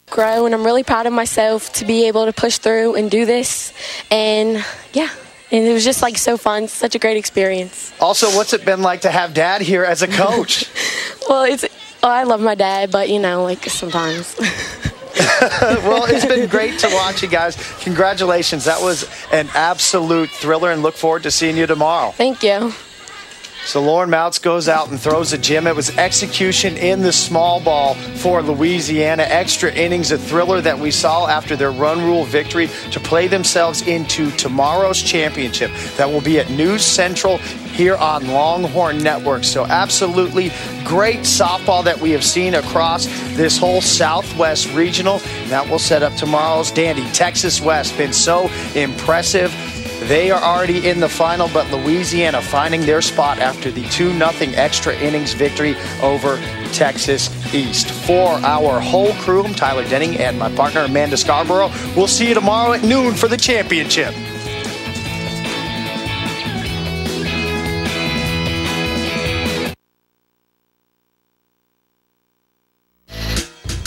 grow, and I'm really proud of myself to be able to push through and do this. And yeah, and it was just like so fun, such a great experience. Also, what's it been like to have Dad here as a coach? Well, I love my dad, but you know, like sometimes. Well, it's been great to watch you guys. Congratulations. That was an absolute thriller, and look forward to seeing you tomorrow. Thank you. So Lauren Mounts goes out and throws a gem. It was execution in the small ball for Louisiana. Extra innings, a thriller that we saw after their run rule victory to play themselves into tomorrow's championship. That will be at News Central here on Longhorn Network. So absolutely great softball that we have seen across this whole Southwest Regional. And that will set up tomorrow's dandy. Texas West been so impressive. They are already in the final, but Louisiana finding their spot after the 2-0 extra innings victory over Texas East. For our whole crew, I'm Tyler Denning and my partner Amanda Scarborough. We'll see you tomorrow at noon for the championship.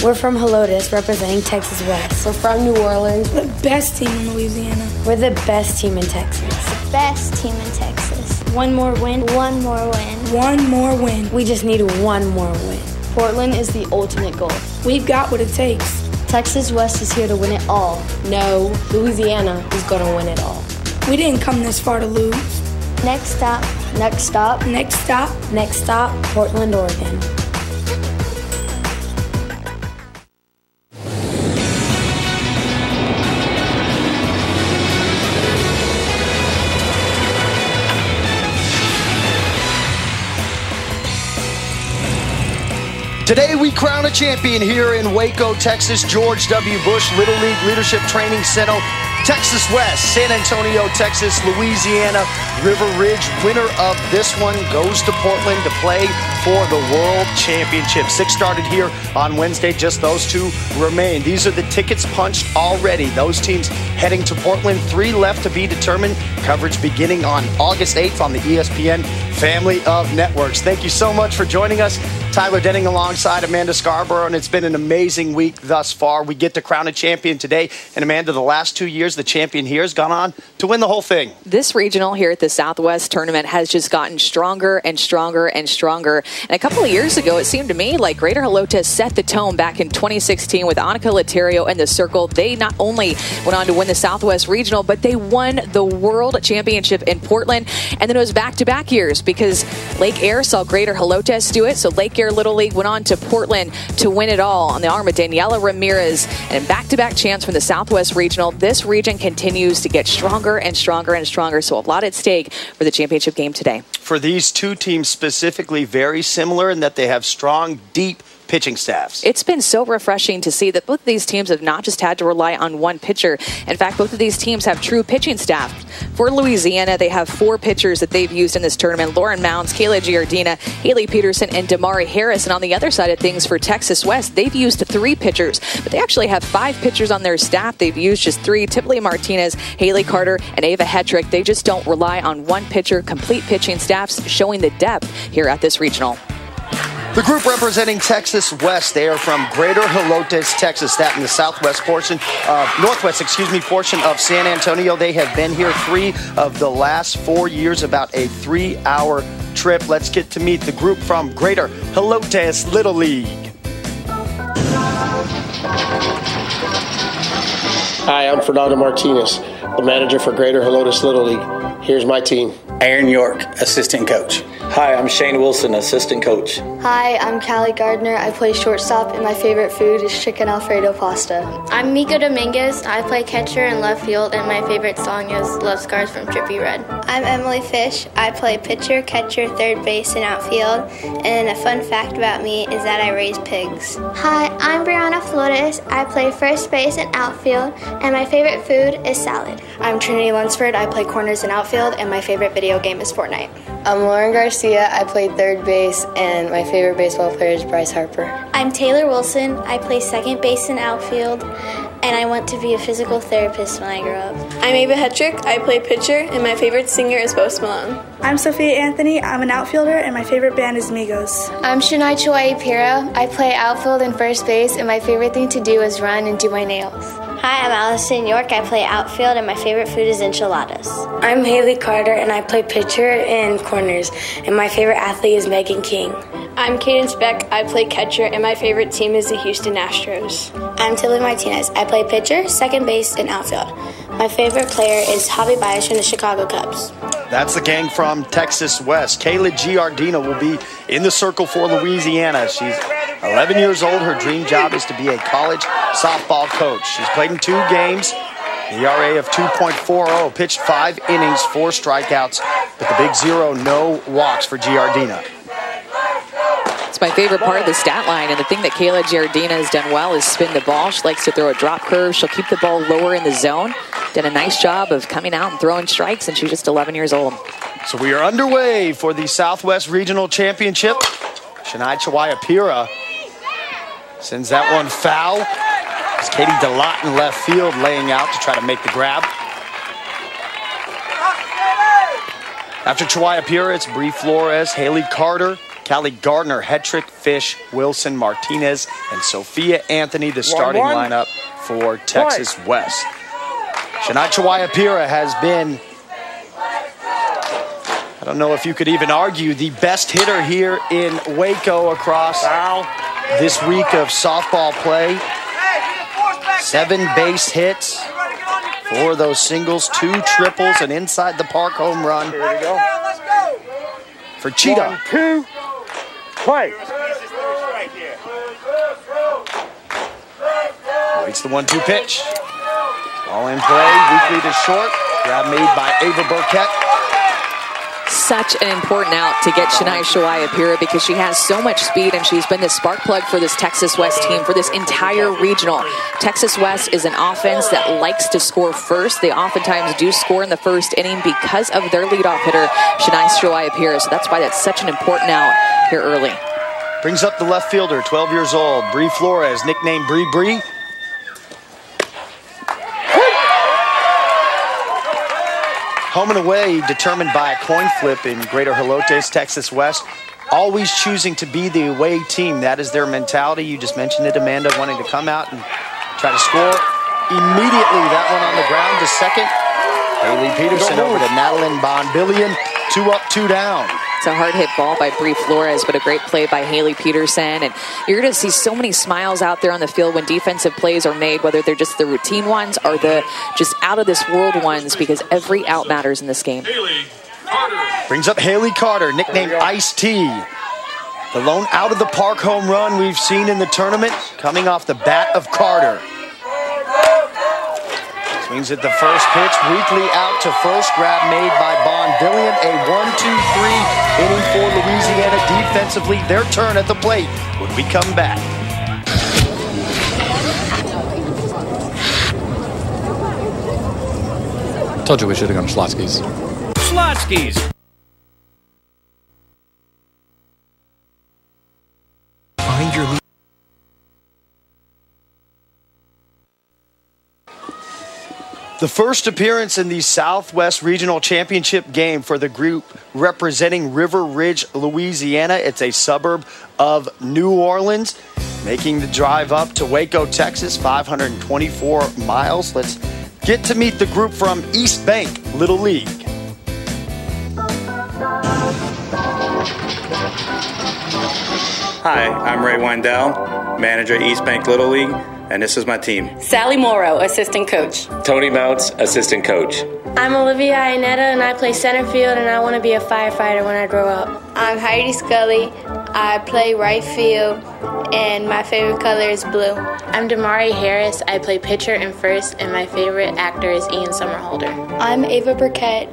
We're from Helotes, representing Texas West. We're from New Orleans. The best team in Louisiana. We're the best team in Texas. The best team in Texas. One more win. One more win. One more win. We just need one more win. Portland is the ultimate goal. We've got what it takes. Texas West is here to win it all. No, Louisiana is going to win it all. We didn't come this far to lose. Next stop. Next stop. Next stop. Next stop, Portland, Oregon. Today we crown a champion here in Waco, Texas. George W. Bush Little League Leadership Training Center. Texas West, San Antonio, Texas, Louisiana, River Ridge. Winner of this one goes to Portland to play for the World Championship. 6 started here on Wednesday. Just those 2 remain. These are the tickets punched already. Those teams heading to Portland. 3 left to be determined. Coverage beginning on August 8th on the ESPN family of networks. Thank you so much for joining us. Tyler Denning alongside Amanda Scarborough, and it's been an amazing week thus far. We get to crown a champion today. And Amanda, the last 2 years, the champion here has gone on to win the whole thing. This regional here at the Southwest Tournament has just gotten stronger and stronger and stronger. And a couple of years ago, it seemed to me like Greater Helotes set the tone back in 2016 with Annika Laterio and the Circle. They not only went on to win the Southwest Regional, but they won the World Championship in Portland. And then it was back-to-back years because Lake Air saw Greater Helotes do it. So Lake Air Little League went on to Portland to win it all on the arm of Daniela Ramirez. And back-to-back champs from the Southwest Regional. This region continues to get stronger and stronger and stronger. So a lot at stake for the championship game today. For these 2 teams specifically, very similar in that they have strong, deep pitching staffs. It's been so refreshing to see that both of these teams have not just had to rely on one pitcher. In fact, both of these teams have true pitching staff. For Louisiana, they have 4 pitchers that they've used in this tournament. Lauren Mounts, Kayla Giardina, Haley Peterson, and Damari Harris. And on the other side of things, for Texas West, they've used 3 pitchers, but they actually have 5 pitchers on their staff. They've used just 3, Tipley Martinez, Haley Carter, and Ava Hetrick. They just don't rely on one pitcher. Complete pitching staffs showing the depth here at this regional. The group representing Texas West, they are from Greater Helotes, Texas. That in the southwest portion, northwest portion of San Antonio. They have been here 3 of the last 4 years, about a 3-hour trip. Let's get to meet the group from Greater Helotes Little League. Hi, I'm Fernando Martinez, the manager for Greater Helotes Little League. Here's my team. Aaron York, assistant coach. Hi, I'm Shane Wilson, assistant coach. Hi, I'm Callie Gardner. I play shortstop, and my favorite food is chicken Alfredo pasta. I'm Mika Dominguez. I play catcher in left field, and my favorite song is Love Scars from Trippie Redd. I'm Emily Fish. I play pitcher, catcher, third base, and outfield. And a fun fact about me is that I raise pigs. Hi, I'm Brianna Flores. I play first base and outfield, and my favorite food is salad. I'm Trinity Lunsford. I play corners and outfield, and my favorite video game is Fortnite. I'm Lauren Garcia. I play third base, and my favorite baseball player is Bryce Harper. I'm Taylor Wilson. I play second base and outfield, and I want to be a physical therapist when I grow up. I'm Ava Hetrick. I play pitcher, and my favorite singer is Post Malone. I'm Sophia Anthony. I'm an outfielder, and my favorite band is Migos. I'm Shania Chawai-Pira. I play outfield and first base, and my favorite thing to do is run and do my nails. Hi, I'm Allison York. I play outfield, and my favorite food is enchiladas. I'm Haley Carter, and I play pitcher and corners, and my favorite athlete is Megan King. I'm Cadence Beck. I play catcher, and my favorite team is the Houston Astros. I'm Tilly Martinez. I play pitcher, second base, and outfield. My favorite player is Javi Baez from the Chicago Cubs. That's the gang from Texas West. Kayla Giardina will be in the circle for Louisiana. She's 11 years old. Her dream job is to be a college softball coach. She's played in 2 games, ERA of 2.40, pitched 5 innings, 4 strikeouts, but the big 0, no walks for Giardina. It's my favorite part of the stat line, and the thing that Kayla Giardina has done well is spin the ball. She likes to throw a drop curve. She'll keep the ball lower in the zone. Did a nice job of coming out and throwing strikes, and she's just 11 years old. So we are underway for the Southwest Regional Championship. Shania Chawai-Pira sends that one foul. It's Katie DeLotte in left field laying out to try to make the grab. After Chawai-Pira, it's Bree Flores, Haley Carter, Callie Gardner, Hetrick, Fish, Wilson, Martinez, and Sophia Anthony, the starting lineup for Texas West. Shania Chawai-Pira has been, I don't know if you could even argue, the best hitter here in Waco across this week of softball play. 7 base hits, 4 of those singles, 2 triples, and inside the park home run. Here we go. For Cheetah. 1, 2, play. Waits the 1-2 pitch. All in play, weakly to short. Grab made by Ava Burkett. Such an important out to get Shania Chawai-Pira because she has so much speed, and she's been the spark plug for this Texas West team for this entire regional. Texas West is an offense that likes to score first. They oftentimes do score in the first inning because of their leadoff hitter, Shania Chawai-Pira. So that's why that's such an important out here early. Brings up the left fielder, 12 years old, Bree Flores, nicknamed Bree Bree. Home and away determined by a coin flip in Greater Helotes, Texas West. Always choosing to be the away team. That is their mentality. You just mentioned it, Amanda, wanting to come out and try to score. Immediately, that one on the ground to second. Haley Peterson over to Madeline Bonbillion. 2 up, 2 down. It's a hard hit ball by Bree Flores, but a great play by Haley Peterson. And you're going to see so many smiles out there on the field when defensive plays are made, whether they're just the routine ones or the just out of this world ones, because every out matters in this game. Brings up Haley Carter, nicknamed Ice-T. The lone out of the park home run we've seen in the tournament, coming off the bat of Carter. Swings at the first pitch, weakly out to first, grab made by Bonbillion. A 1-2-3 inning for Louisiana defensively. Their turn at the plate when we come back. Told you we should have gone Schlotzsky's. Schlotzsky's. Find your lead. The first appearance in the Southwest Regional Championship game for the group representing River Ridge, Louisiana. It's a suburb of New Orleans, making the drive up to Waco, Texas, 524 miles. Let's get to meet the group from Eastbank Little League. Hi, I'm Ray Wendell, manager at Eastbank Little League, and this is my team. Sally Morrow, assistant coach. Tony Mounts, assistant coach. I'm Olivia Iannetta, and I play center field, and I want to be a firefighter when I grow up. I'm Heidi Scully. I play right field, and my favorite color is blue. I'm Damari Harris. I play pitcher and first, and my favorite actor is Ian Somerhalder. I'm Ava Burkett.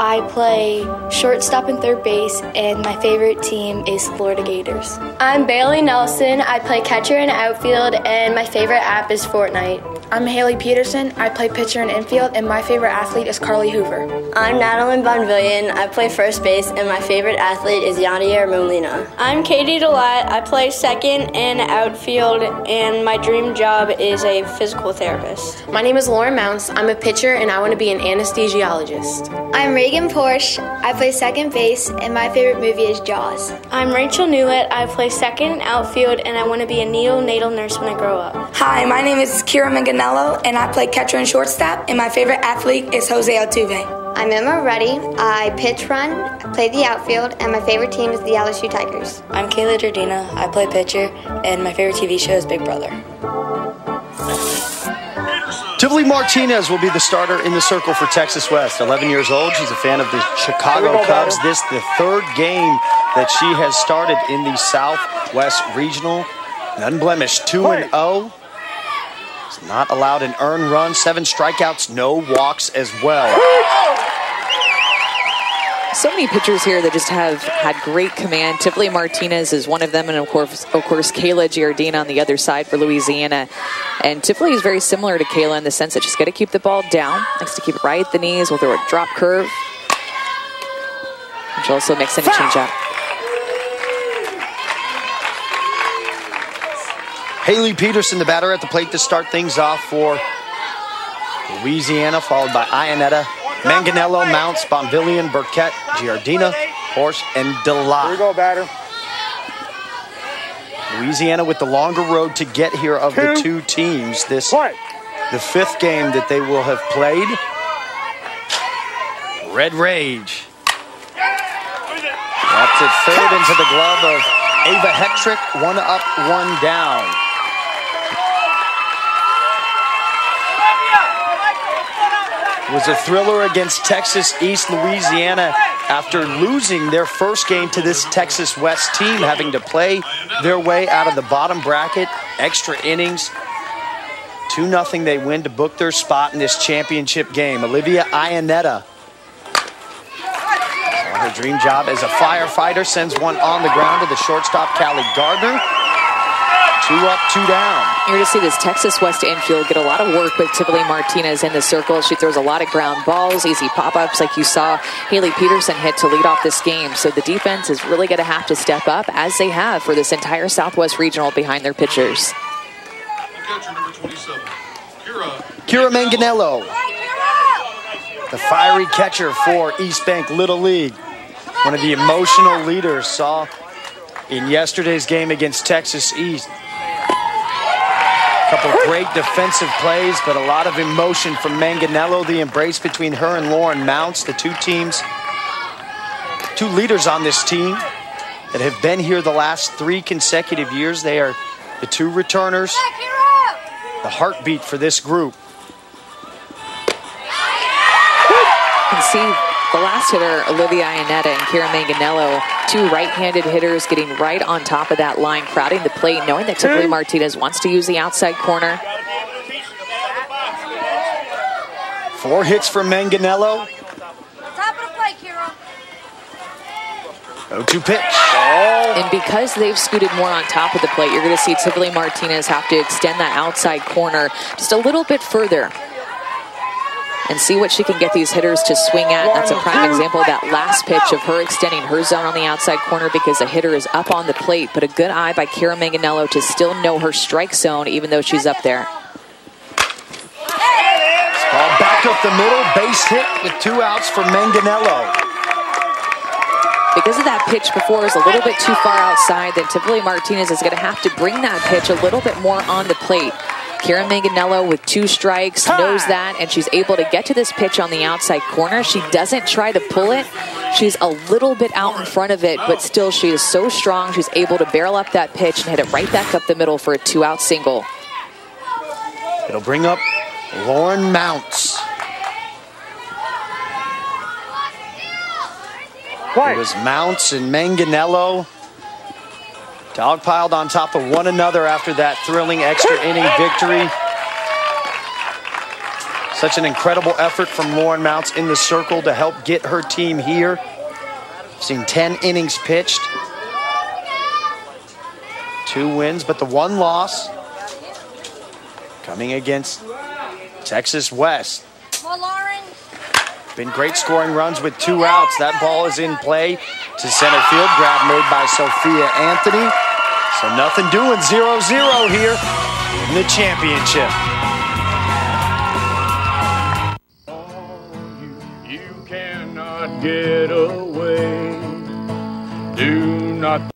I play shortstop and third base, and my favorite team is Florida Gators. I'm Bailey Nelson. I play catcher and outfield, and my favorite app is Fortnite. I'm Haley Peterson. I play pitcher and infield, and my favorite athlete is Carly Hoover. I'm Nadeline Bonvillian. I play first base, and my favorite athlete is Yadier Molina. I'm Katie Delatte. I play second and outfield, and my dream job is a physical therapist. My name is Lauren Mounts. I'm a pitcher, and I want to be an anesthesiologist. I'm Reagan Porsche. I play second base, and my favorite movie is Jaws. I'm Rachel Newlett. I play second outfield, and I want to be a neonatal nurse when I grow up. Hi, my name is Kira Manganello, and I play catcher and shortstop, and my favorite athlete is Jose Altuve. I'm Emma Ruddy. I pitch run, I play the outfield, and my favorite team is the LSU Tigers. I'm Kayla Jardina. I play pitcher, and my favorite TV show is Big Brother. Tivoli Martinez will be the starter in the circle for Texas West. 11 years old. She's a fan of the Chicago Cubs. This the third game that she has started in the Southwest Regional. An unblemished 2-0. She's not allowed an earned run. 7 strikeouts, no walks as well. So many pitchers here that just have had great command. Tivoli Martinez is one of them, and of course Kayla Giardina on the other side for Louisiana. And Tivoli is very similar to Kayla in the sense that she's got to keep the ball down, likes to keep it right at the knees, will throw a drop curve. And she'll also mix in a changeup. Haley Peterson, the batter at the plate to start things off for Louisiana, followed by Ionetta, Manganello, Mounts, Bonvillian, Burkett, Giardina, Porsche, and Delatte. Here we go, batter. Louisiana with the longer road to get here of the two teams. This the 5th game that they will have played. Red Rage. That's it, third into the glove of Ava Hetrick. 1 up, 1 down. It was a thriller against Texas East Louisiana after losing their first game to this Texas West team, having to play their way out of the bottom bracket, extra innings. 2-0 they win to book their spot in this championship game. Olivia Ionetta, her dream job as a firefighter, sends one on the ground to the shortstop, Callie Gardner. 2 up, 2 down. You're going to see this Texas West infield get a lot of work with Tivoli Martinez in the circle. She throws a lot of ground balls, easy pop-ups like you saw Haley Peterson hit to lead off this game. So the defense is really going to have to step up, as they have for this entire Southwest Regional behind their pitchers. Catcher number 27, Kira Manganello, the fiery catcher for Eastbank Little League. One of the emotional leaders, saw in yesterday's game against Texas East. A couple of great defensive plays, but a lot of emotion from Manganello. The embrace between her and Lauren Mounts, the two leaders on this team that have been here the last 3 consecutive years. They are the 2 returners, the heartbeat for this group. You can see the last hitter, Olivia Ionetta and Kira Manganello, 2 right-handed hitters getting right on top of that line, crowding the plate, knowing that Tivoli Martinez wants to use the outside corner. 4 hits for Manganello. Top of the plate, Kira. 0-2 pitch. And because they've scooted more on top of the plate, you're going to see Tivoli Martinez have to extend that outside corner just a little bit further and see what she can get these hitters to swing at. That's a prime example of that last pitch of her extending her zone on the outside corner because the hitter is up on the plate. But a good eye by Kira Manganello to still know her strike zone even though she's up there. Ball back up the middle, base hit with 2 outs for Manganello. Because of that pitch before is a little bit too far outside, then Tivoli Martinez is going to have to bring that pitch a little bit more on the plate. Kira Manganello with 2 strikes knows that, and she's able to get to this pitch on the outside corner. She doesn't try to pull it. She's a little bit out in front of it, but still she is so strong. She's able to barrel up that pitch and hit it right back up the middle for a 2-out single. It'll bring up Lauren Mounts. It was Mounts and Manganello dogpiled on top of one another after that thrilling extra inning victory. Such an incredible effort from Lauren Mounts in the circle to help get her team here. Seen 10 innings pitched. 2 wins, but the 1 loss coming against Texas West. Been great scoring runs with 2 outs. That ball is in play to center field. Grab made by Sophia Anthony. So nothing doing, 0-0 here in the championship. You cannot get away. Do not.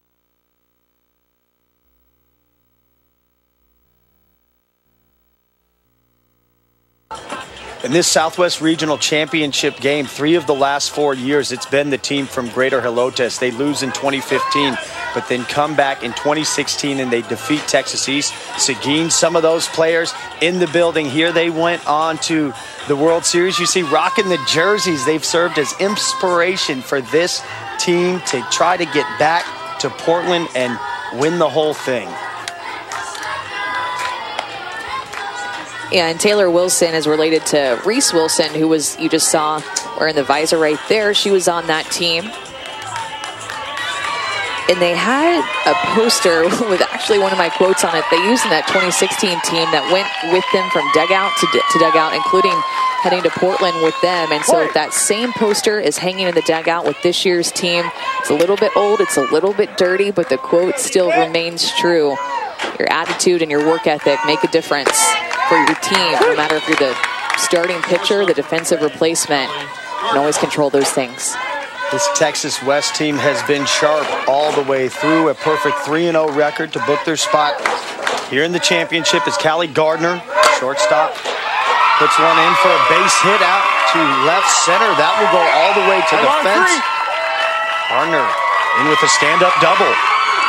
In this Southwest Regional Championship game, 3 of the last 4 years, it's been the team from Greater Helotes. They lose in 2015, but then come back in 2016 and they defeat Texas East. Seguin, some of those players in the building here. They went on to the World Series. You see rocking the jerseys. They've served as inspiration for this team to try to get back to Portland and win the whole thing. Yeah, and Taylor Wilson is related to Reese Wilson, who was, you just saw wearing the visor right there. She was on that team. And they had a poster with actually one of my quotes on it. They used in that 2016 team that went with them from dugout to dugout, including heading to Portland with them. And so that same poster is hanging in the dugout with this year's team. It's a little bit old, it's a little bit dirty, but the quote still remains true. Your attitude and your work ethic make a difference for your team, no matter if you're the starting pitcher, the defensive replacement. You can always control those things. This Texas West team has been sharp all the way through. A perfect 3-0 record to book their spot here in the championship is Callie Gardner, shortstop. Puts one in for a base hit out to left center. That will go all the way to the fence. Gardner in with a stand-up double.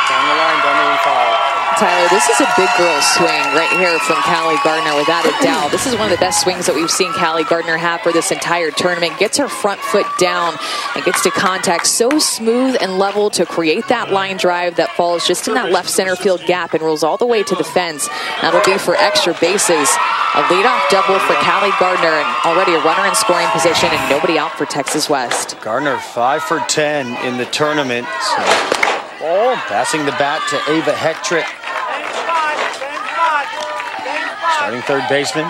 Down the line, don't even foul. Tyler, this is a big girl swing right here from Callie Gardner, without a doubt. This is one of the best swings that we've seen Callie Gardner have for this entire tournament. Gets her front foot down and gets to contact so smooth and level to create that line drive that falls just in that left center field gap and rolls all the way to the fence. That'll be for extra bases. A leadoff double for Callie Gardner, and already a runner in scoring position and nobody out for Texas West. Gardner 5 for 10 in the tournament. So, passing the bat to Ava Hektrick. Starting third baseman,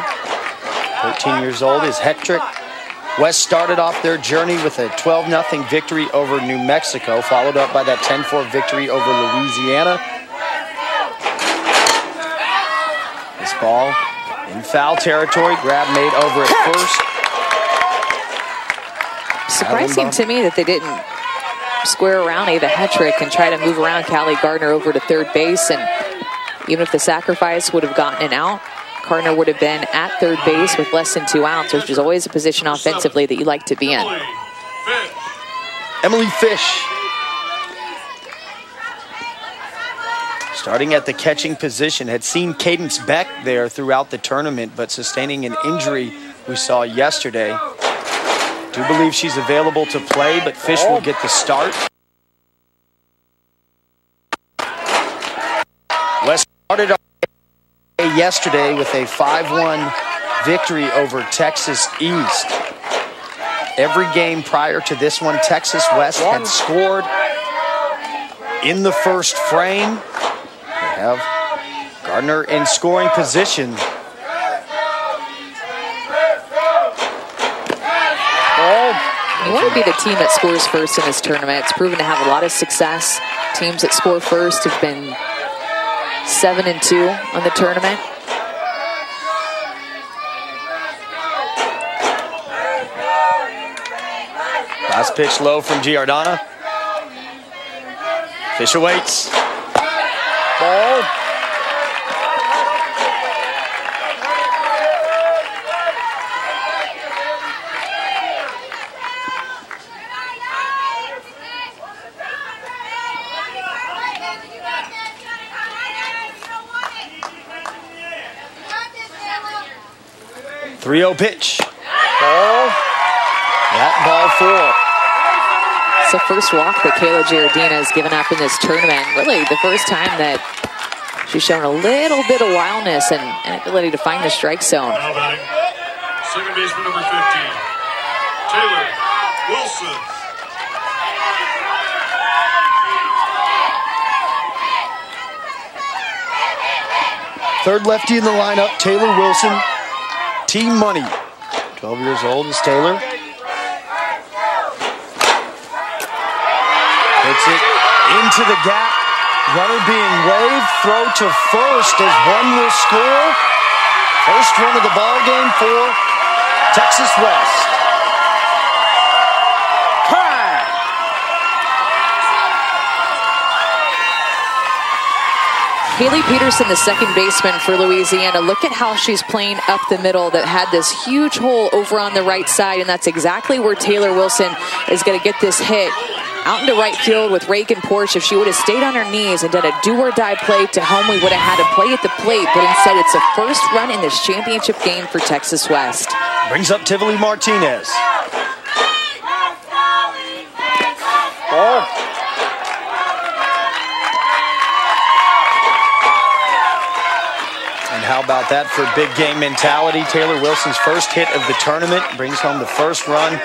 13 years old, is Hektrick. West started off their journey with a 12-0 victory over New Mexico, followed up by that 10-4 victory over Louisiana. This ball in foul territory, grab made over at first. Surprising to me that they didn't square around Ava Hektrick and try to move around Callie Gardner over to third base, and even if the sacrifice would have gotten an out, Gardner would have been at third base with less than 2 outs, which is always a position offensively that you like to be in. Emily Fish. Starting at the catching position, had seen Cadence Beck there throughout the tournament, but sustaining an injury we saw yesterday. Do believe she's available to play, but Fish will get the start. West started yesterday with a 5-1 victory over Texas East. Every game prior to this one, Texas West had scored in the first frame. They have Gardner in scoring position. You want to be the team that scores first in this tournament. It's proven to have a lot of success. Teams that score first have been 7-2 on the tournament. Last pitch low from Giordana. Fish awaits. Ball. .30 pitch. Ball. That ball 4. It's the first walk that Kayla Giardina has given up in this tournament. Really the first time that she's shown a little bit of wildness and an ability to find the strike zone. second baseman number 15, Taylor Wilson. Third lefty in the lineup, Taylor Wilson. Team money. 12 years old is Taylor. Hits it into the gap. Runner being waved. Throw to first as one will score. First run of the ball game for Texas West. Haley Peterson, the second baseman for Louisiana. Look at how she's playing up the middle that had this huge hole over on the right side, and that's exactly where Taylor Wilson is going to get this hit. Out into right field with Reagan Porsche. If she would have stayed on her knees and done a do-or-die play to home, we would have had to play at the plate, but instead it's a first run in this championship game for Texas West. Brings up Tivoli Martinez. And how about that for big game mentality? Taylor Wilson's first hit of the tournament brings home the first run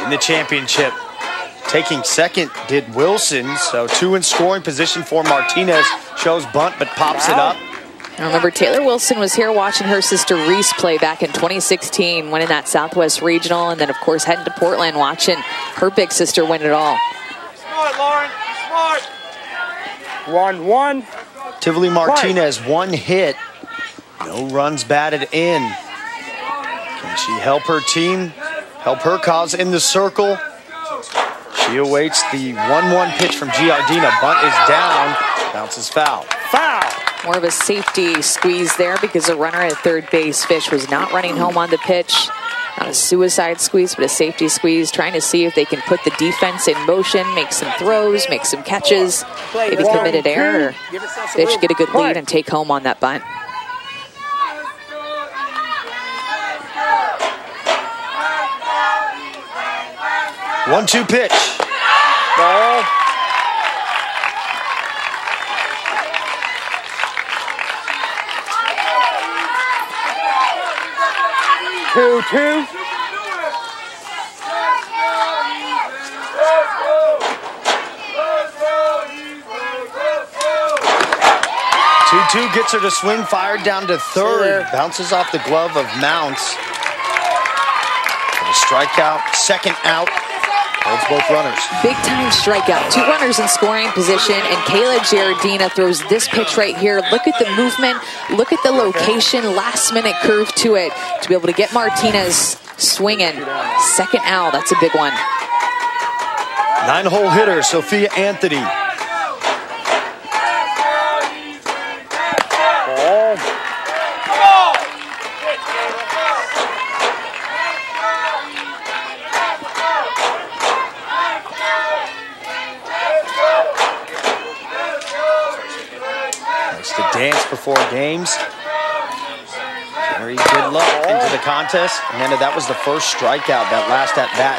in the championship. Taking second did Wilson, so two in scoring position for Martinez. Shows bunt but pops it up. I remember Taylor Wilson was here watching her sister Reese play back in 2016, winning that Southwest Regional, and then of course heading to Portland watching her big sister win it all. Smart, Lauren. Smart. 1-1. Tivoli Martinez, one hit. No runs batted in. Can she help her team? Help her cause in the circle? She awaits the 1-1 pitch from Giardina. Bunt is down. Bounces foul. Foul. More of a safety squeeze there because the runner at third base, Fish, was not running home on the pitch. Not a suicide squeeze, but a safety squeeze, trying to see if they can put the defense in motion, make some throws, make some catches, maybe committed error, or Fish get a good lead and take home on that bunt. One-two pitch. Ball. Two. 2-2 gets her to swing, fired down to third. Bounces off the glove of Mounts. For the strikeout, second out. Holds both runners. Big time strikeout. Two runners in scoring position, and Kayla Giardina throws this pitch right here. Look at the movement. Look at the location. Last minute curve to it to be able to get Martinez swinging. Second out. That's a big one. 9-hole hitter, Sophia Anthony. Dance before games. Very good luck into the contest. Amanda, that was the first strikeout, that last at bat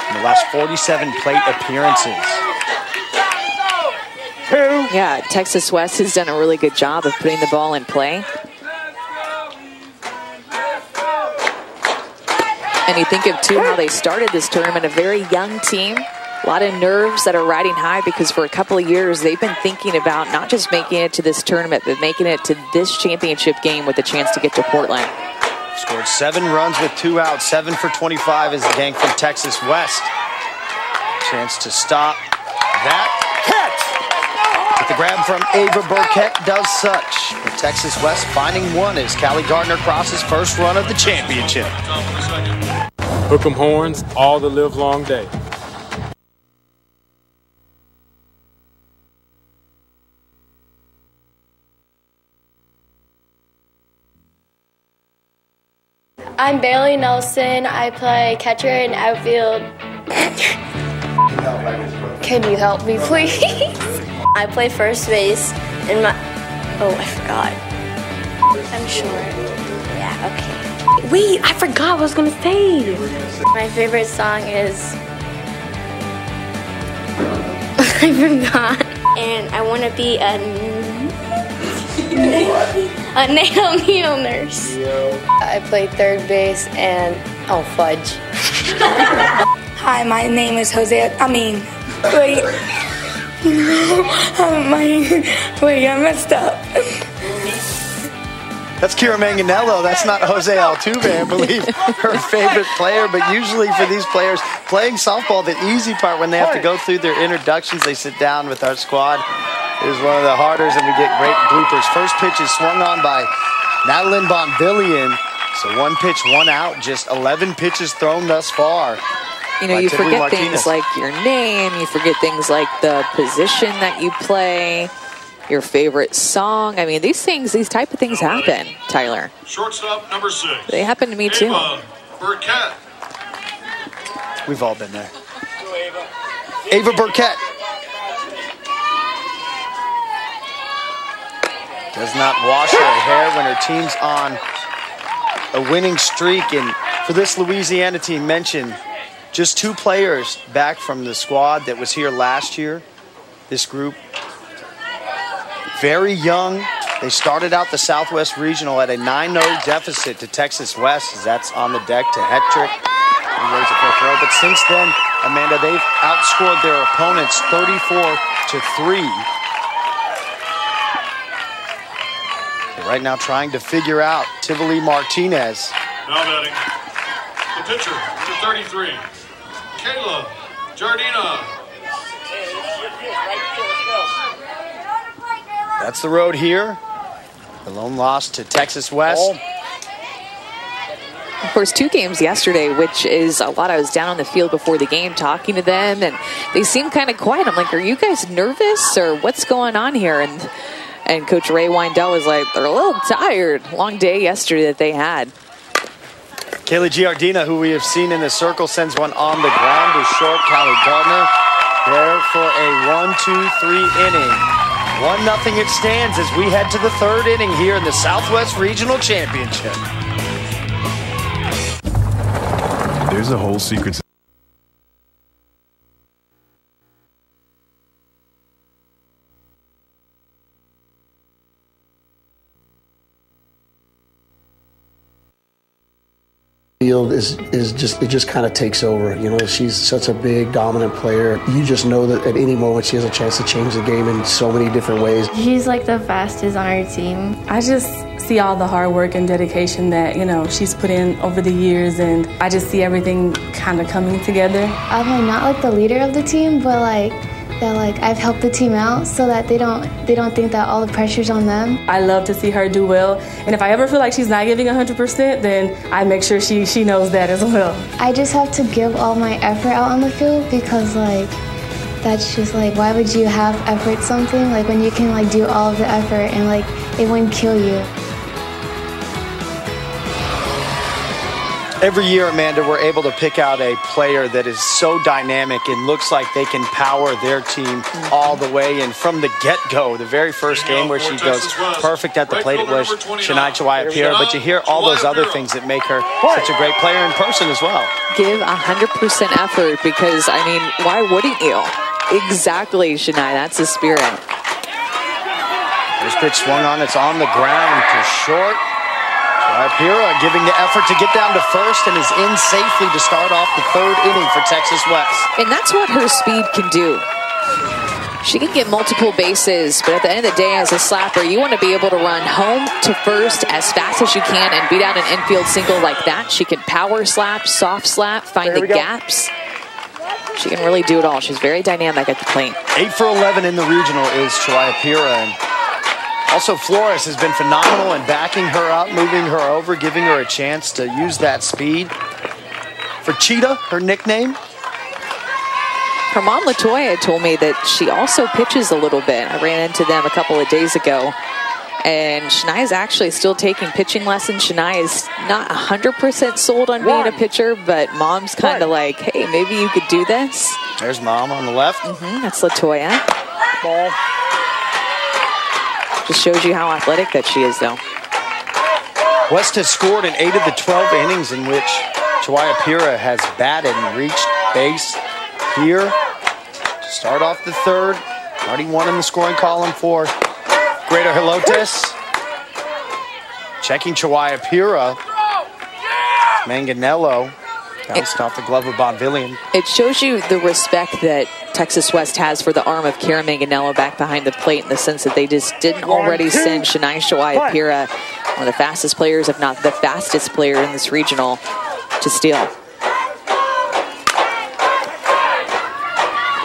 in the last 47 plate appearances. Yeah, Texas West has done a really good job of putting the ball in play. And you think of, too, how they started this tournament, a very young team. A lot of nerves that are riding high because for a couple of years they've been thinking about not just making it to this tournament, but making it to this championship game with a chance to get to Portland. Scored 7 runs with 2 outs. 7 for 25 is the gang from Texas West. Chance to stop that. Catch! But the grab from Ava Burkett does such. But Texas West finding one as Callie Gardner crosses first run of the championship. Hook 'em horns all the live long day. I'm Bailey Nelson. I play catcher and outfield. Can you help me, please? I play first base in my... Oh, I forgot. I'm sure. Yeah, okay. Wait, I forgot what I was going to say. My favorite song is... I forgot. And I want to be a... Naomi Nurse. I play third base and, oh, fudge. Hi, my name is Jose. Wait, I messed up. That's Kira Manganello. That's not Jose Altuve, I believe, her favorite player. But usually for these players playing softball, the easy part when they have to go through their introductions, they sit down with our squad, is one of the harders, and we get great bloopers. First pitch is swung on by Madeline Bonvillian. So 1 pitch, 1 out, just 11 pitches thrown thus far. You know, you forget things like your name, you forget things like the position that you play, your favorite song. I mean, these type of things happen, Tyler. Shortstop number 6. They happen to me too. Ava Burkett. We've all been there. Ava Burkett. Does not wash her hair when her team's on a winning streak. And for this Louisiana team, mentioned just 2 players back from the squad that was here last year. This group, very young. They started out the Southwest Regional at a 9-0 deficit to Texas West, as that's on the deck to Hetrick. He raised it for a throw. But since then, Amanda, they've outscored their opponents 34-3. Right now trying to figure out Tivoli Martinez. Now batting, the pitcher, number 33, Kayla Jardina. That's the road here. The lone loss to Texas West. Of course, 2 games yesterday, which is a lot. I was down on the field before the game talking to them, and they seemed kind of quiet. I'm like, are you guys nervous or what's going on here? And Coach Ray Weindell was like, they're a little tired. Long day yesterday that they had. Kayla Giardina, who we have seen in the circle, sends one on the ground to short. Callie Gardner there for a 1-2-3 inning. 1-0 it stands as we head to the 3rd inning here in the Southwest Regional Championship. There's a whole secret. Field is just, it just kind of takes over. You know, she's such a big, dominant player. You just know that at any moment she has a chance to change the game in so many different ways. She's like the fastest on our team. I just see all the hard work and dedication that, you know, she's put in over the years, and I just see everything kind of coming together. I'm not like the leader of the team, but that I've helped the team out so that they don't think that all the pressure's on them. I love to see her do well, and if I ever feel like she's not giving 100%, then I make sure she knows that as well. I just have to give all my effort out on the field because that's just why would you have effort something when you can do all of the effort and it wouldn't kill you. Every year, Amanda, we're able to pick out a player that is so dynamic and looks like they can power their team all the way. And from the get-go, the very first game where she goes perfect at the plate, it was Shania Chihuahua. But you hear all those other things that make her such a great player in person as well. Give 100% effort because, I mean, why wouldn't you? Exactly, Shania. That's the spirit. This pitch swung on. It's on the ground to short. Pira giving the effort to get down to first and is in safely to start off the 3rd inning for Texas West. And that's what her speed can do. She can get multiple bases, but at the end of the day, as a slapper, you want to be able to run home to first as fast as you can and beat out an infield single like that. She can power slap, soft slap, find the gaps. She can really do it all. She's very dynamic at the plate. 8 for 11 in the regional is Chihuahua Pira. And also, Flores has been phenomenal in backing her up, moving her over, giving her a chance to use that speed. For Cheetah, her nickname. Her mom, Latoya, told me that she also pitches a little bit. I ran into them a couple of days ago. And Shania's actually still taking pitching lessons. Shania is not 100% sold on being a pitcher, but Mom's kind of like, hey, maybe you could do this. There's Mom on the left. That's Latoya. Ball. Just shows you how athletic that she is, though. West has scored in 8 of the 12 innings in which Chihuahua Pira has batted and reached base here to start off the 3rd. Already 1 in the scoring column for Greater Helotes. Checking Chihuahua Pira. Manganello bounced off the glove of Bonvillian. It shows you the respect that Texas West has for the arm of Kara Manganello back behind the plate, in the sense that they just didn't already send Shania Chihuahua Pira, one of the fastest players, if not the fastest player in this regional, to steal.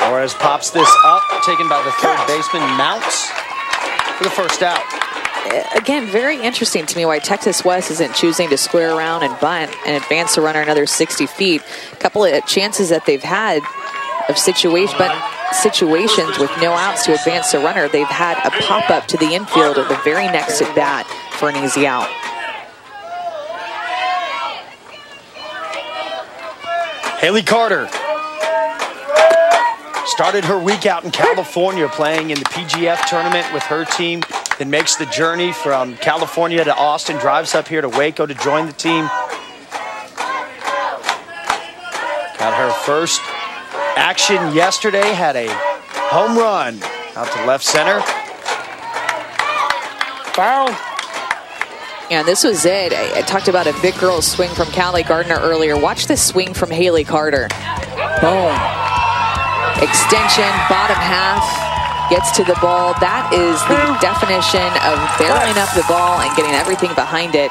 Flores pops this up, taken by the third baseman, Mounts for the first out. Again, very interesting to me why Texas West isn't choosing to square around and bunt and advance the runner another 60 feet. A couple of chances that they've had of situations with no outs to advance the runner. They've had a pop-up to the infield at the very next at bat for an easy out. Haley Carter started her week out in California playing in the PGF tournament with her team, then makes the journey from California to Austin, drives up here to Waco to join the team. Got her first action yesterday, had a home run out to left center. Foul. And this was it. I talked about a big girl swing from Callie Gardner earlier. Watch this swing from Haley Carter. Boom. Extension, bottom half, gets to the ball. That is the definition of barreling up the ball and getting everything behind it.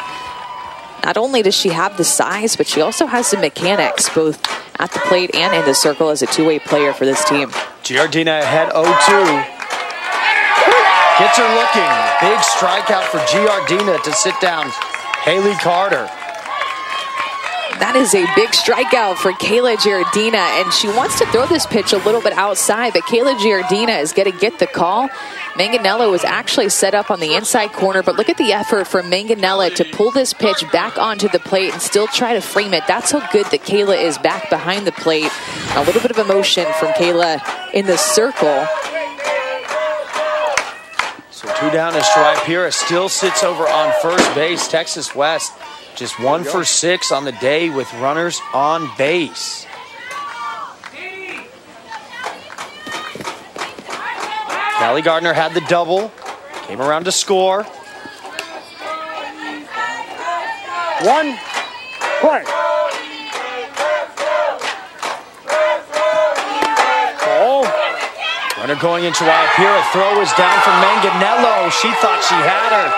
Not only does she have the size, but she also has the mechanics, both at the plate and in the circle, as a two-way player for this team. Giardina ahead 0-2. Gets her looking. Big strikeout for Giardina to sit down Haley Carter. That is a big strikeout for Kayla Giardina, and she wants to throw this pitch a little bit outside, but Kayla Giardina is going to get the call. Manganello was actually set up on the inside corner, but look at the effort from Manganello to pull this pitch back onto the plate and still try to frame it. That's how good that Kayla is back behind the plate. A little bit of emotion from Kayla in the circle. So 2 down as Chihuahua Pira still sits over on first base. Texas West just 1 for 6 on the day with runners on base. Callie Gardner had the double, came around to score. 1 play. Ball. Runner going in Chihuahua Pira. Throw is down from Manganello. She thought she had her,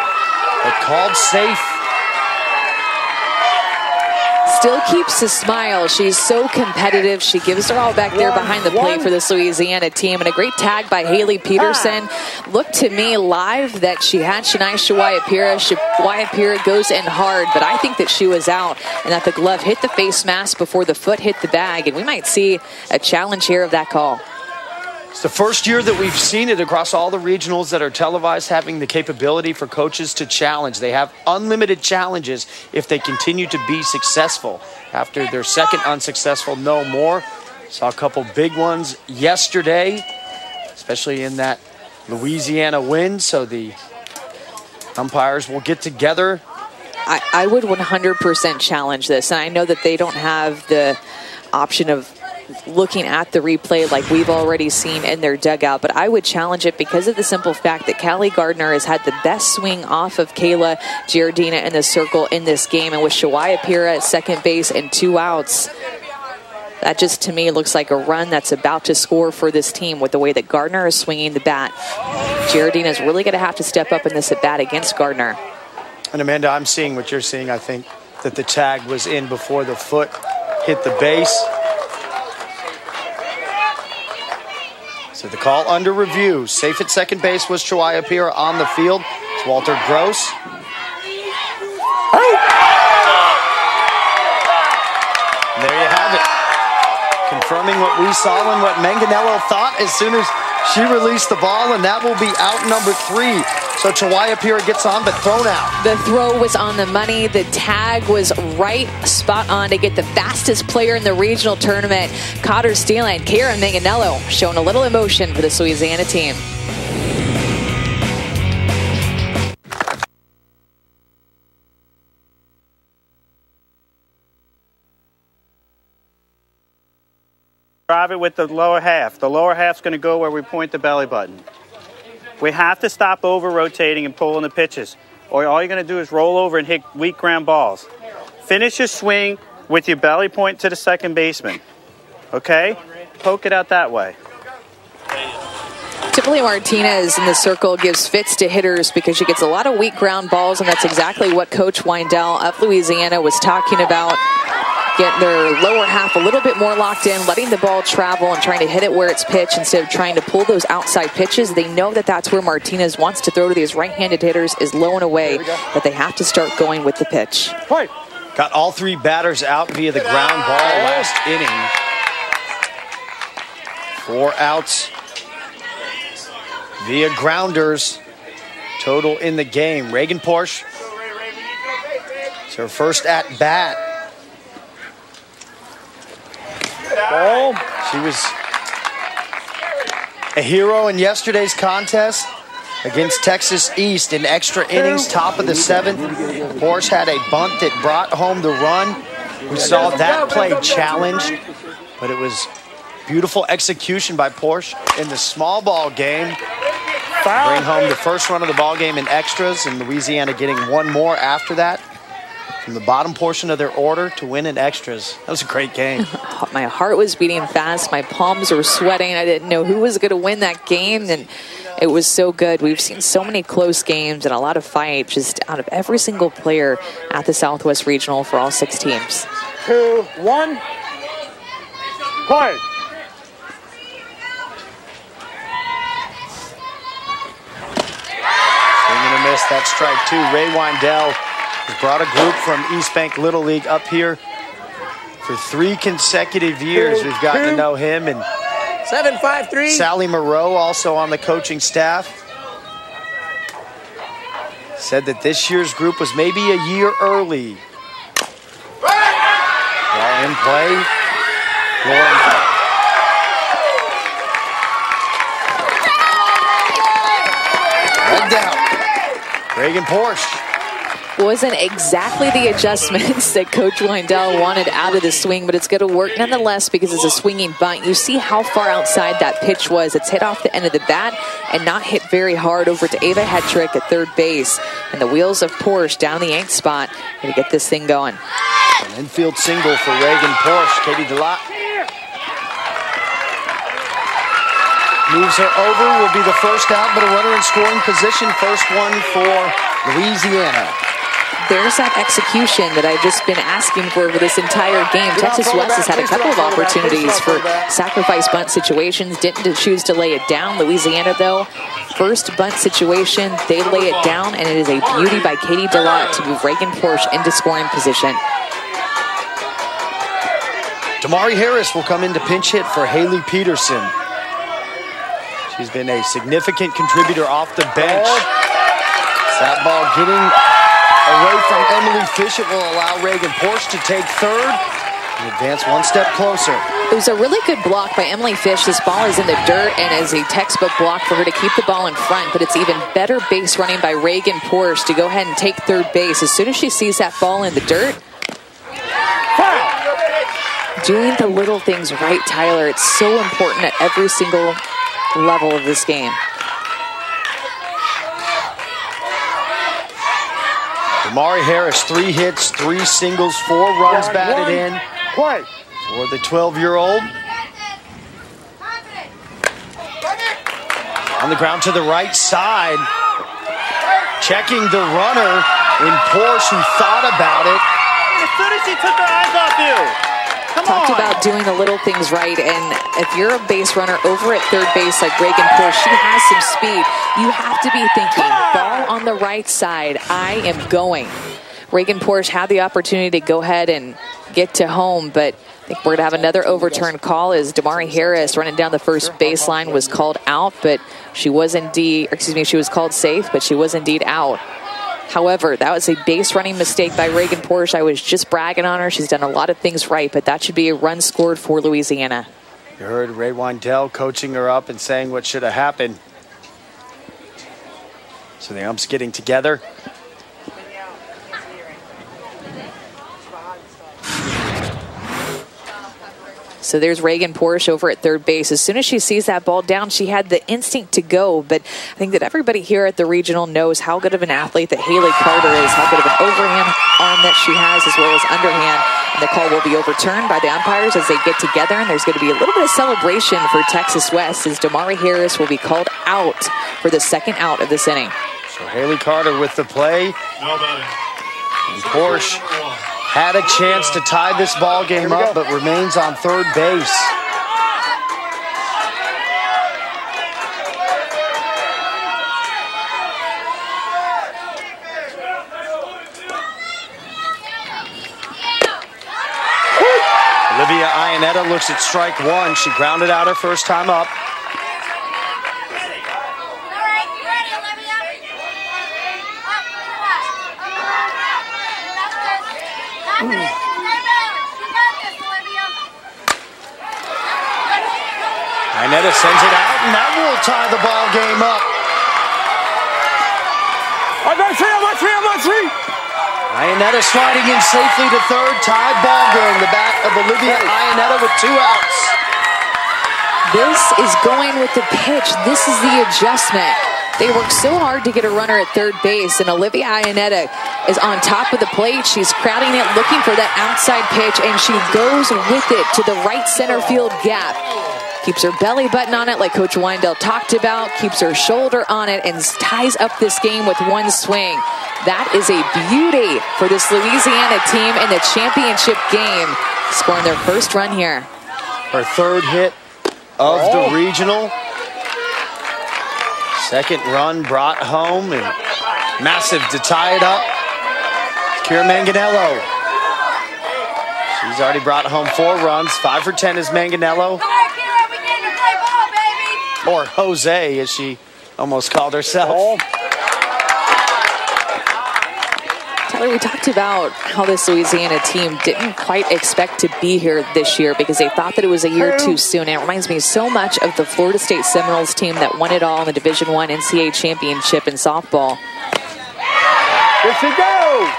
but called safe. Still keeps a smile. She's so competitive. She gives her all back there behind the plate for this Louisiana team. And a great tag by Haley Peterson. Looked to me live that she had Shania Chihuahua Pira. Chihuahua Pira goes in hard, but I think that she was out and that the glove hit the face mask before the foot hit the bag. And we might see a challenge here of that call. It's the first year that we've seen it across all the regionals that are televised, having the capability for coaches to challenge. They have unlimited challenges if they continue to be successful. After their second unsuccessful no more. Saw a couple big ones yesterday, especially in that Louisiana win. So the umpires will get together. I would 100% challenge this. And I know that they don't have the option of looking at the replay like we've already seen in their dugout, but I would challenge it because of the simple fact that Callie Gardner has had the best swing off of Kayla Giardina in the circle in this game, and with Chihuahua Pira at second base and 2 outs, that just to me looks like a run that's about to score for this team with the way that Gardner is swinging the bat. Giardina is really going to have to step up in this at bat against Gardner. And Amanda, I'm seeing what you're seeing. I think that the tag was in before the foot hit the base. So the call under review. Safe at second base was Chihuahua Pira on the field. It's Walter Gross. And there you have it. Confirming what we saw and what Manganello thought as soon as she released the ball, and that will be out number 3. So Chihuahua Pira gets on, but thrown out. The throw was on the money. The tag was right spot on to get the fastest player in the regional tournament. Cotter Steeland, Kara Manganello showing a little emotion for this Louisiana team. Drive it with the lower half. The lower half's going to go where we point the belly button. We have to stop over-rotating and pulling the pitches, or all you're going to do is roll over and hit weak ground balls. Finish your swing with your belly point to the second baseman, okay? Poke it out that way. Typically Martinez in the circle gives fits to hitters because she gets a lot of weak ground balls, and that's exactly what Coach Weindel of Louisiana was talking about. Getting their lower half a little bit more locked in, letting the ball travel and trying to hit it where it's pitched instead of trying to pull those outside pitches. They know that that's where Martinez wants to throw to these right-handed hitters, is low and away, that they have to start going with the pitch. Got all three batters out via the ground ball last inning. 4 outs via grounders total in the game. Reagan Porsche, it's her first at bat. Ball. She was a hero in yesterday's contest against Texas East in extra innings, top of the 7th. Porsche had a bunt that brought home the run. We saw that play challenged, but it was beautiful execution by Porsche in the small ball game. Bring home the first run of the ball game in extras, and Louisiana getting one more after that from the bottom portion of their order to win in extras. That was a great game. My heart was beating fast. My palms were sweating. I didn't know who was going to win that game, and it was so good. We've seen so many close games and a lot of fight just out of every single player at the Southwest Regional for all 6 teams. 2, 1. Play. Miss that strike 2. Ray Weindel has brought a group from Eastbank Little League up here for 3 consecutive years. We've gotten to know him, and 7-5-3. Sally Moreau also on the coaching staff. Said that this year's group was maybe a year early. Ball in play. Red down. Reagan Porsche. Wasn't exactly the adjustments that Coach Weindel wanted out of the swing, but it's going to work nonetheless because it's a swinging bunt. You see how far outside that pitch was. It's hit off the end of the bat and not hit very hard over to Ava Hetrick at third base. And the wheels of Porsche down the 8th spot to get this thing going. An infield single for Reagan Porsche. Katie DeLotte moves her over, will be the first out, but a runner in scoring position. First one for Louisiana. There's that execution that I've just been asking for this entire game. Texas West has had a couple of opportunities for sacrifice bunt situations, didn't choose to lay it down. Louisiana, though, first bunt situation, they lay it down, and it is a beauty by Katie DeLotte to move Reagan Porsche into scoring position. Damari Harris will come into pinch hit for Haley Peterson. She's been a significant contributor off the bench. That ball getting away from Emily Fish. It will allow Reagan Porsche to take third and advance one step closer. It was a really good block by Emily Fish. This ball is in the dirt and is a textbook block for her to keep the ball in front, but it's even better base running by Reagan Porsche to go ahead and take third base. As soon as she sees that ball in the dirt, doing the little things right, Tyler. It's so important at every single level of this game. Damari Harris, 3 hits, 3 singles, 4 runs batted in for the 12-year-old. On the ground to the right side. Checking the runner in Porsche, who thought about it. As soon as she took her eyes off you. Talked about doing the little things right, and if you're a base runner over at third base like Reagan Porsche, she has some speed. You have to be thinking, ball on the right side, I am going. Reagan Porsche had the opportunity to go ahead and get to home, but I think we're going to have another overturned call as Damari Harris running down the first baseline was called out, but she was indeed, she was called safe, but she was indeed out. However, that was a base running mistake by Reagan Porsche. I was just bragging on her. She's done a lot of things right, but that should be a run scored for Louisiana. You heard Ray Weindel coaching her up and saying what should have happened. So the umps getting together. So there's Reagan Porsche over at third base. As soon as she sees that ball down, she had the instinct to go. But I think that everybody here at the regional knows how good of an athlete that Haley Carter is, how good of an overhand arm that she has, as well as underhand. And the call will be overturned by the umpires as they get together. And there's going to be a little bit of celebration for Texas West as Damari Harris will be called out for the second out of this inning. So Haley Carter with the play. And Porsche had a chance to tie this ball game up, but remains on third base. Olivia Iannetta looks at strike one. She grounded out her first time up. Iannetta sends it out, and that will tie the ball game up. I got three. Iannetta sliding in safely to third, tied ball game. The bat of Olivia Iannetta with 2 outs. This is going with the pitch. This is the adjustment. They work so hard to get a runner at third base, and Olivia Iannetta is on top of the plate. She's crowding it, looking for that outside pitch, and she goes with it to the right center field gap. Keeps her belly button on it like Coach Wendell talked about, keeps her shoulder on it, and ties up this game with one swing. That is a beauty for this Louisiana team in the championship game, scoring their first run here. Her third hit of the regional. Second run brought home, and massive to tie it up. Kira Manganello. She's already brought home 4 runs. 5 for 10 is Manganello. Or Jose, as she almost called herself. Tyler, we talked about how this Louisiana team didn't quite expect to be here this year because they thought that it was a year too soon. And it reminds me so much of the Florida State Seminoles team that won it all in the Division I NCAA championship in softball. Here she goes.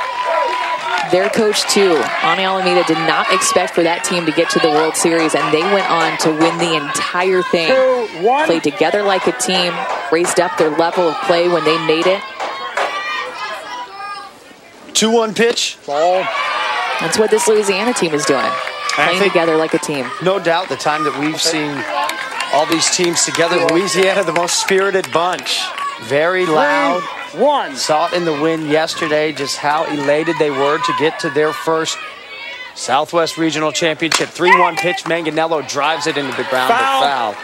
Their coach, too, Ani Alameda, did not expect for that team to get to the World Series, and they went on to win the entire thing. Played together like a team, raised up their level of play when they made it. 2-1 pitch. Ball. That's what this Louisiana team is doing, playing together like a team. No doubt the time that we've seen all these teams together, Louisiana, the most spirited bunch. Very loud. 3-1. Saw it in the win yesterday, just how elated they were to get to their first Southwest Regional Championship. 3-1 pitch. Manganello drives it into the ground, but foul.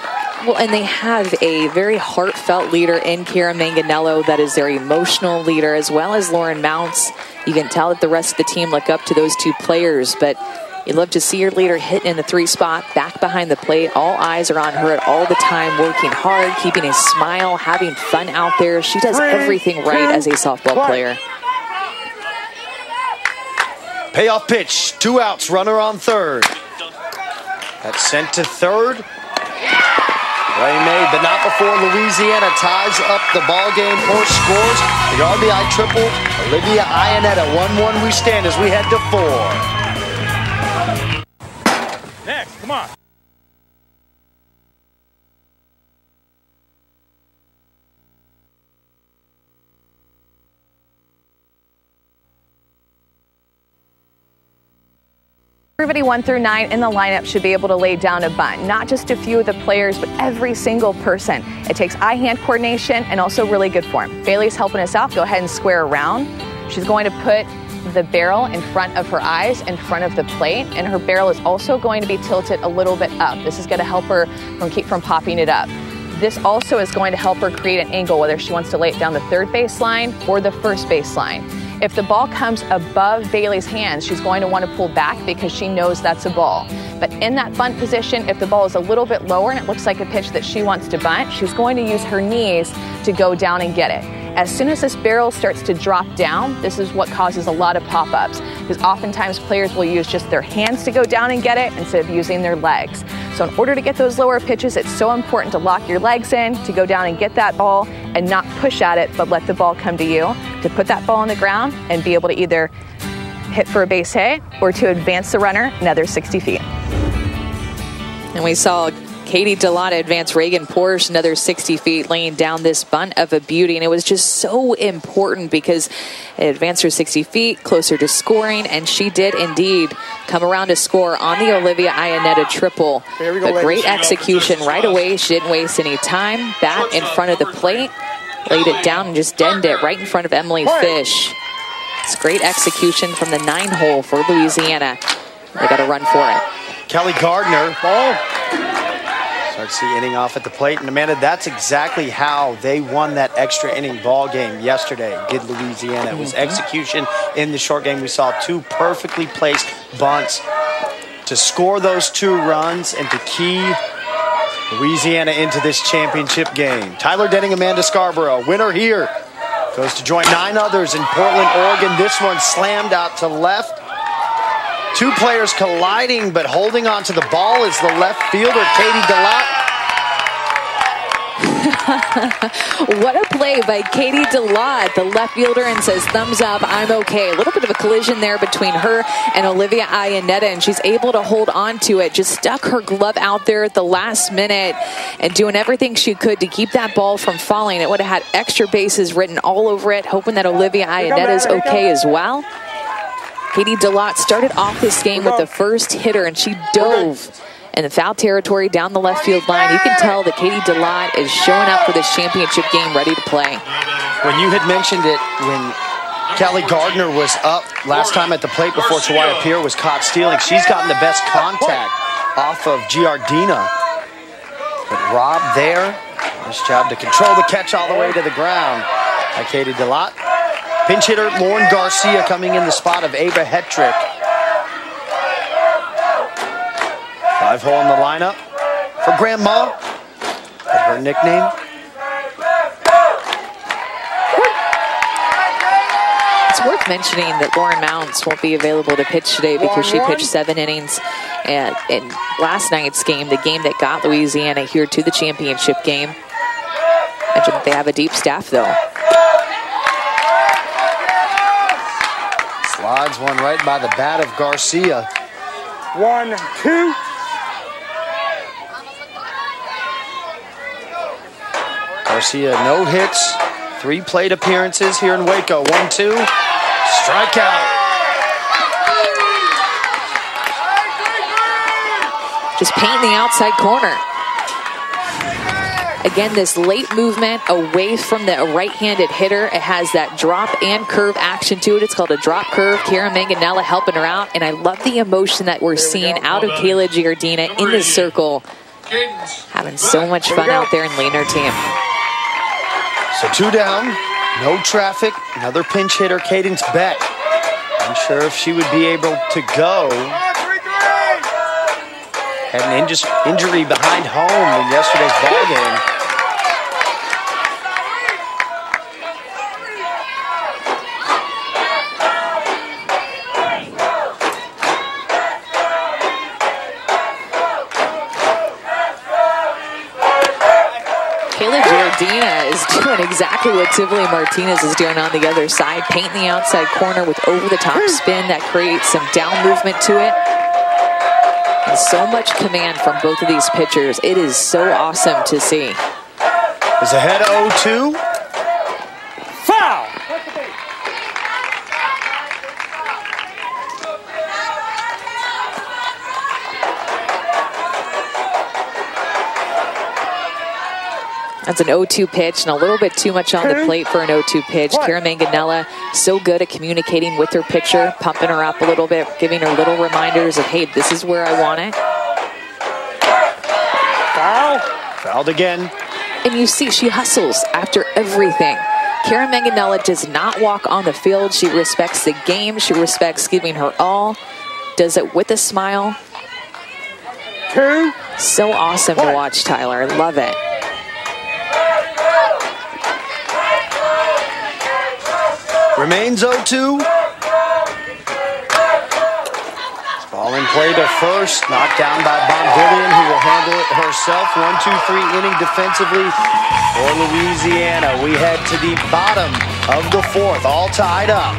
Well, and they have a very heartfelt leader in Kira Manganello that is their emotional leader, as well as Lauren Mounts. You can tell that the rest of the team look up to those two players, but you love to see your leader hitting in the 3 spot, back behind the plate. All eyes are on her at all the time, working hard, keeping a smile, having fun out there. She does everything right as a softball player. Payoff pitch, 2 outs, runner on third. That's sent to third. Play made, but not before Louisiana ties up the ball game. Porsche scores the RBI triple. Olivia Iannetta, 1-1 we stand as we head to 4. Next, come on. Everybody 1 through 9 in the lineup should be able to lay down a bunt. Not just a few of the players, but every single person. It takes eye-hand coordination and also really good form. Bailey's helping us out. Go ahead and square around. She's going to put the barrel in front of her eyes, in front of the plate, and her barrel is also going to be tilted a little bit up. This is going to help her from popping it up. This also is going to help her create an angle, whether she wants to lay it down the third base line or the first base line. If the ball comes above Bailey's hands, she's going to want to pull back because she knows that's a ball. But in that bunt position, if the ball is a little bit lower and it looks like a pitch that she wants to bunt, she's going to use her knees to go down and get it. As soon as this barrel starts to drop down, this is what causes a lot of pop-ups, because oftentimes players will use just their hands to go down and get it instead of using their legs. So in order to get those lower pitches, it's so important to lock your legs in, to go down and get that ball and not push at it, but let the ball come to you, to put that ball on the ground and be able to either hit for a base hit or to advance the runner another 60 feet. And we saw Katie Delata advance Reagan Porsche another 60 feet, laying down this bunt of a beauty. And it was just so important because it advanced her 60 feet, closer to scoring, and she did indeed come around to score on the Olivia Iannetta triple. But great execution right away. She didn't waste any time. Bat in front of the plate, laid it down and just denned it right in front of Emily Fish. It's great execution from the 9-hole for Louisiana. They got a run for it. Kelly Gardner starts the inning off at the plate. And Amanda, that's exactly how they won that extra inning ball game yesterday, did Louisiana. It was execution in the short game. We saw 2 perfectly placed bunts to score those 2 runs and to key Louisiana into this championship game. Tyler Denning, Amanda Scarborough, winner here. Goes to join 9 others in Portland, Oregon. This one slammed out to left. 2 players colliding, but holding on to the ball is the left fielder, Katie Delot. What a play by Katie Delot, the left fielder, and says, thumbs up, I'm okay. A little bit of a collision there between her and Olivia Iannetta, and she's able to hold on to it. Just stuck her glove out there at the last minute and doing everything she could to keep that ball from falling. It would have had extra bases written all over it, hoping that Olivia Iannetta is okay as well. Katie Delot started off this game with the first hitter, and she dove in the foul territory down the left field line. You can tell that Katie Delot is showing up for this championship game, ready to play. When you had mentioned it, when Kelly Gardner was up last time at the plate before Tawaya Pierre was caught stealing, she's gotten the best contact off of Giardina. But Rob there, nice job to control the catch all the way to the ground by Katie Delot. Pinch hitter Lauren Garcia coming in the spot of Ava Hetrick. 5-hole in the lineup for Grandma, her nickname. It's worth mentioning that Lauren Mounts won't be available to pitch today because she pitched 7 innings in last night's game, the game that got Louisiana here to the championship game. Imagine that they have a deep staff, though. Slides one right by the bat of Garcia. 1-2. Garcia, no hits, 3 plate appearances here in Waco. 1-2, strikeout. Just painting the outside corner. Again, this late movement away from the right-handed hitter. It has that drop and curve action to it. It's called a drop curve. Kara Manganella helping her out. And I love the emotion that we're seeing out of Kayla Giardina in the circle. Having so much fun out there and leading her team. So 2 down, no traffic. Another pinch hitter, Cadence Beck. Unsure if she would be able to go. Had an injury behind home in yesterday's ball game. Kayla Giardina is doing exactly what Tivoli Martinez is doing on the other side, painting the outside corner with over-the-top spin that creates some down movement to it. And so much command from both of these pitchers. It is so awesome to see. Is ahead 0-2. Foul! That's an 0-2 pitch and a little bit too much on the plate for an 0-2 pitch. Kara Manganella so good at communicating with her pitcher, pumping her up a little bit, giving her little reminders of, hey, this is where I want it. Foul. Fouled again. And you see she hustles after everything. Kara Manganella does not walk on the field. She respects the game. She respects giving her all. Does it with a smile. 2. So awesome to watch, Tyler. I love it. Remains 0-2. Ball in play to first. Knocked down by Bonvillian, who will handle it herself. 1-2-3 inning defensively for Louisiana. We head to the bottom of the 4th, all tied up.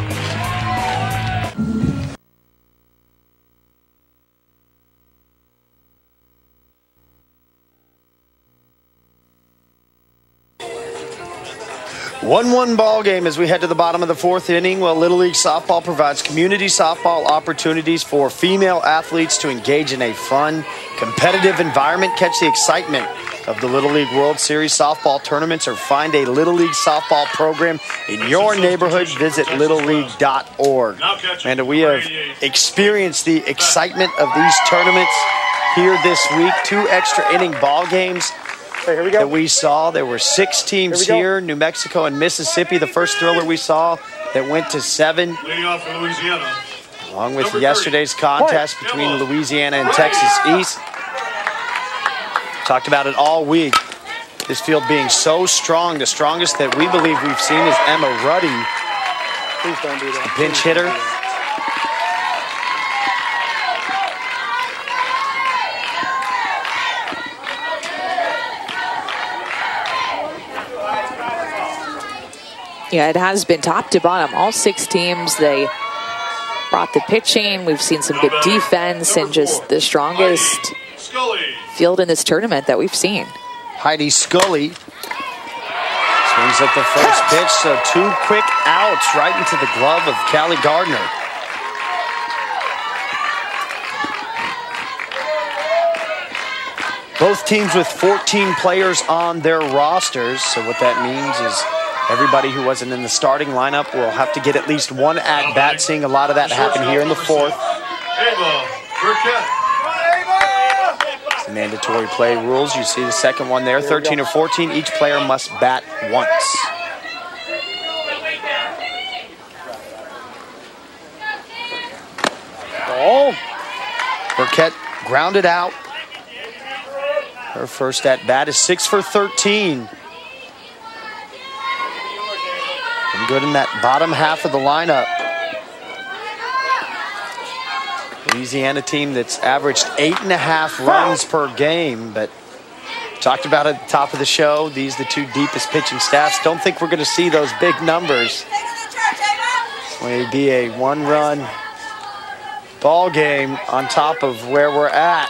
1-1 ball game as we head to the bottom of the fourth inning. Well, Little League Softball provides community softball opportunities for female athletes to engage in a fun, competitive environment. Catch the excitement of the Little League World Series softball tournaments or find a Little League softball program in your neighborhood. Visit littleleague.org. And we have experienced the excitement of these tournaments here this week. 2 extra inning ball games that we saw. There were 6 teams here, New Mexico and Mississippi. The first thriller we saw that went to 7. Leading off for Louisiana. Along with yesterday's contest between Louisiana and Texas East. Talked about it all week. This field being so strong, the strongest that we believe we've seen is Emma Ruddy. Please don't do that. The pinch hitter. Yeah, it has been top to bottom. All 6 teams, they brought the pitching. We've seen some good defense and just the strongest field in this tournament that we've seen. Heidi Scully swings at the first pitch, so 2 quick outs right into the glove of Callie Gardner. Both teams with 14 players on their rosters, so what that means is everybody who wasn't in the starting lineup will have to get at least 1 at-bat, seeing a lot of that happen here in the 4th. It's the mandatory play rules. You see the second one there, 13 or 14. Each player must bat once. Ball. Burkett grounded out. Her first at-bat is 6 for 13. And good in that bottom half of the lineup. Louisiana team that's averaged 8.5 runs per game, but talked about at the top of the show, these are the 2 deepest pitching staffs. Don't think we're going to see those big numbers. It's going to be a 1-run ball game on top of where we're at.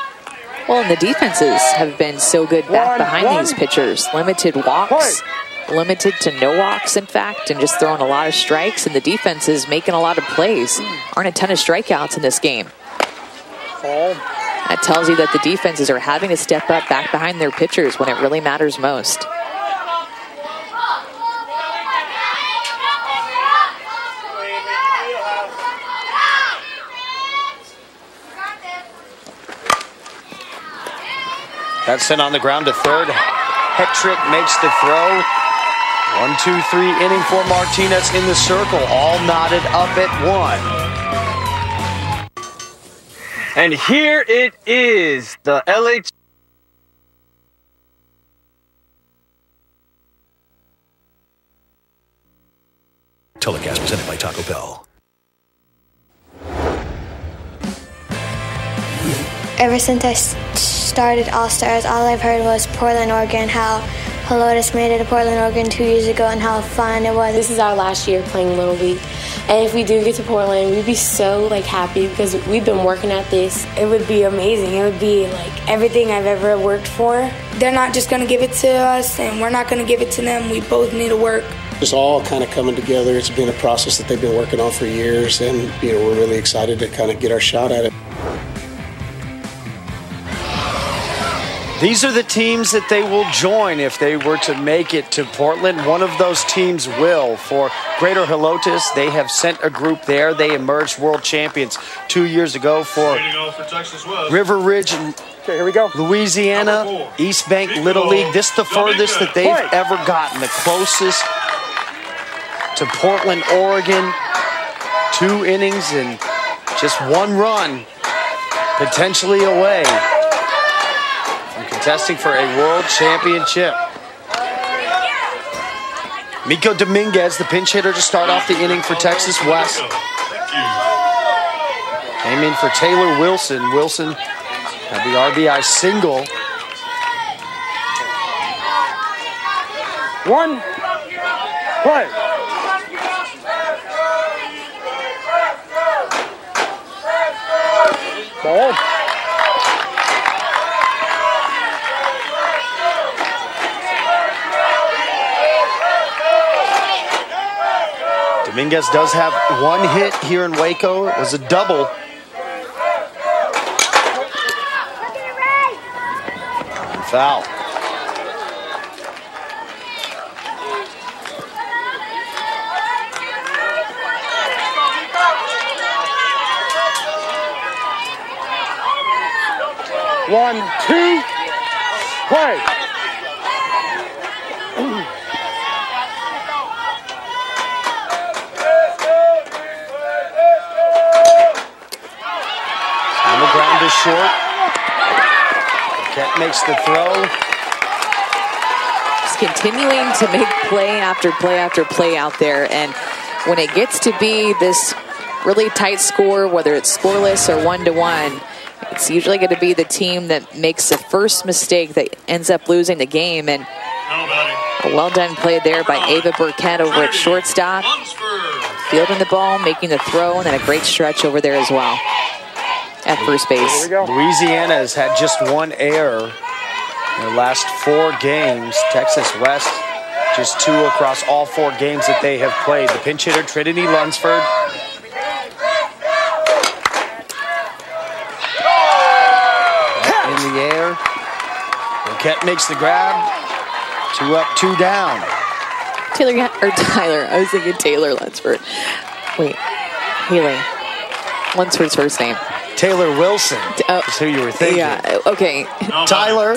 Well, and the defenses have been so good back behind these pitchers. Limited walks. Limited to no walks, in fact, and just throwing a lot of strikes, and the defense is making a lot of plays. Aren't a ton of strikeouts in this game. That tells you that the defenses are having to step up back behind their pitchers when it really matters most. That's sent on the ground to third. Hetrick makes the throw. 1, 2, 3 inning for Martinez in the circle, all knotted up at 1. And here it is, the LH. Telecast presented by Taco Bell. Ever since I started All-Stars, all I've heard was Portland, Oregon, how Helotes made it to Portland, Oregon 2 years ago, and how fun it was. This is our last year playing Little League, and if we do get to Portland, we'd be so happy because we've been working at this. It would be amazing. It would be everything I've ever worked for. They're not just going to give it to us, and we're not going to give it to them. We both need to work. It's all kind of coming together. It's been a process that they've been working on for years, and we're really excited to kind of get our shot at it. These are the teams that they will join if they were to make it to Portland. One of those teams will. For Greater Helotes, they have sent a group there. They emerged world champions 2 years ago. For River Ridge, here we go. Louisiana, Eastbank Little League. This is the furthest that they've ever gotten. The closest to Portland, Oregon. 2 innings and just 1 run potentially away. Contesting for a world championship. Miko Dominguez, the pinch hitter to start off the inning for Texas West. Came in for Taylor Wilson. Wilson had the RBI single. 1, play. Ball. Dominguez does have one hit here in Waco. It was a double. Foul. One, two, play. On the ground is short. Ket makes the throw. Just continuing to make play after play after play out there. And when it gets to be this really tight score, whether it's scoreless or 1-1, it's usually going to be the team that makes the first mistake that ends up losing the game. And a well done play there by Ava Burkett over at shortstop. Fielding the ball, making the throw, and then a great stretch over there as well at first base. Louisiana has had just one error in their last 4 games. Texas West just 2 across all 4 games that they have played. The pinch hitter, Trinity Lunsford. In the air. Burkett makes the grab. 2 up, 2 down. Tyler. I was thinking Taylor Lunsford. Wait, Haley. Lunsford's first name. Taylor Wilson is who you were thinking. Yeah, okay. Tyler.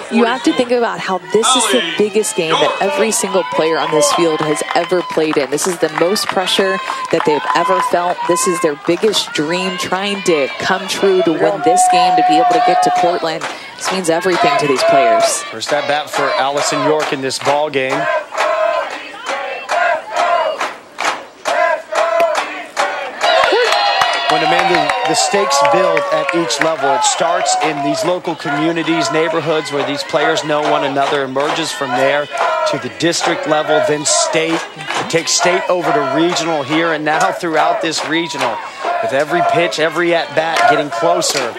You have to think about how this is the biggest game that every single player on this field has ever played in. This is the most pressure that they've ever felt. This is their biggest dream, trying to come true to win this game, to be able to get to Portland. This means everything to these players. First at bat for Allison York in this ball game. When Amanda, the stakes build at each level. It starts in these local communities, neighborhoods where these players know one another, emerges from there to the district level, then state. It takes state over to regional here, and now throughout this regional, with every pitch, every at-bat getting closer.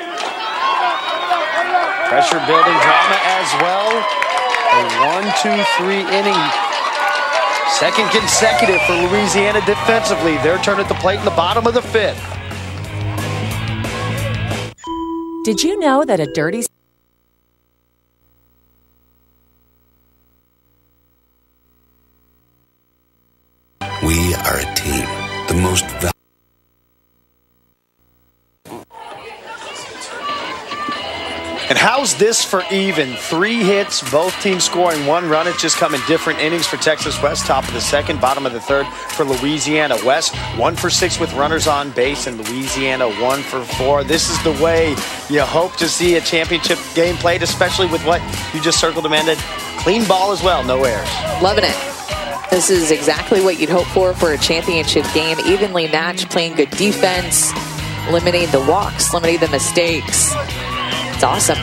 Pressure building, drama as well. A 1-2-3 inning. Second consecutive for Louisiana defensively. Their turn at the plate in the bottom of the 5th. Did you know that a dirty... We are a team. The most valuable. And how's this for even? 3 hits, both teams scoring 1 run. It's just come in different innings for Texas West. Top of the 2nd, bottom of the 3rd for Louisiana West. 1 for 6 with runners on base, and Louisiana 1 for 4. This is the way you hope to see a championship game played, especially with what you just circled, Amanda. Clean ball as well, no errors. Loving it. This is exactly what you'd hope for a championship game. Evenly matched, playing good defense, limiting the walks, limiting the mistakes. It's awesome.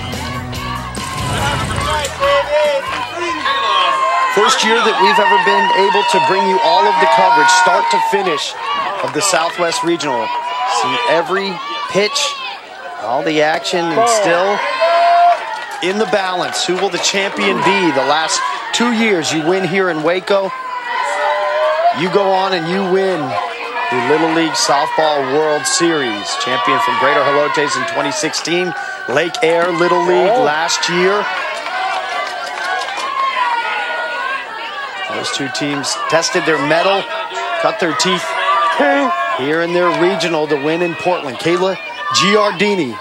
First year that we've ever been able to bring you all of the coverage, start to finish, of the Southwest Regional. See every pitch, all the action, and still in the balance. Who will the champion be? The last 2 years, you win here in Waco. You go on and you win the Little League Softball World Series. Champion from Greater Helotes in 2016. Lake Air Little League last year. Those 2 teams tested their mettle, cut their teeth here in their regional to win in Portland. Kayla Giardini.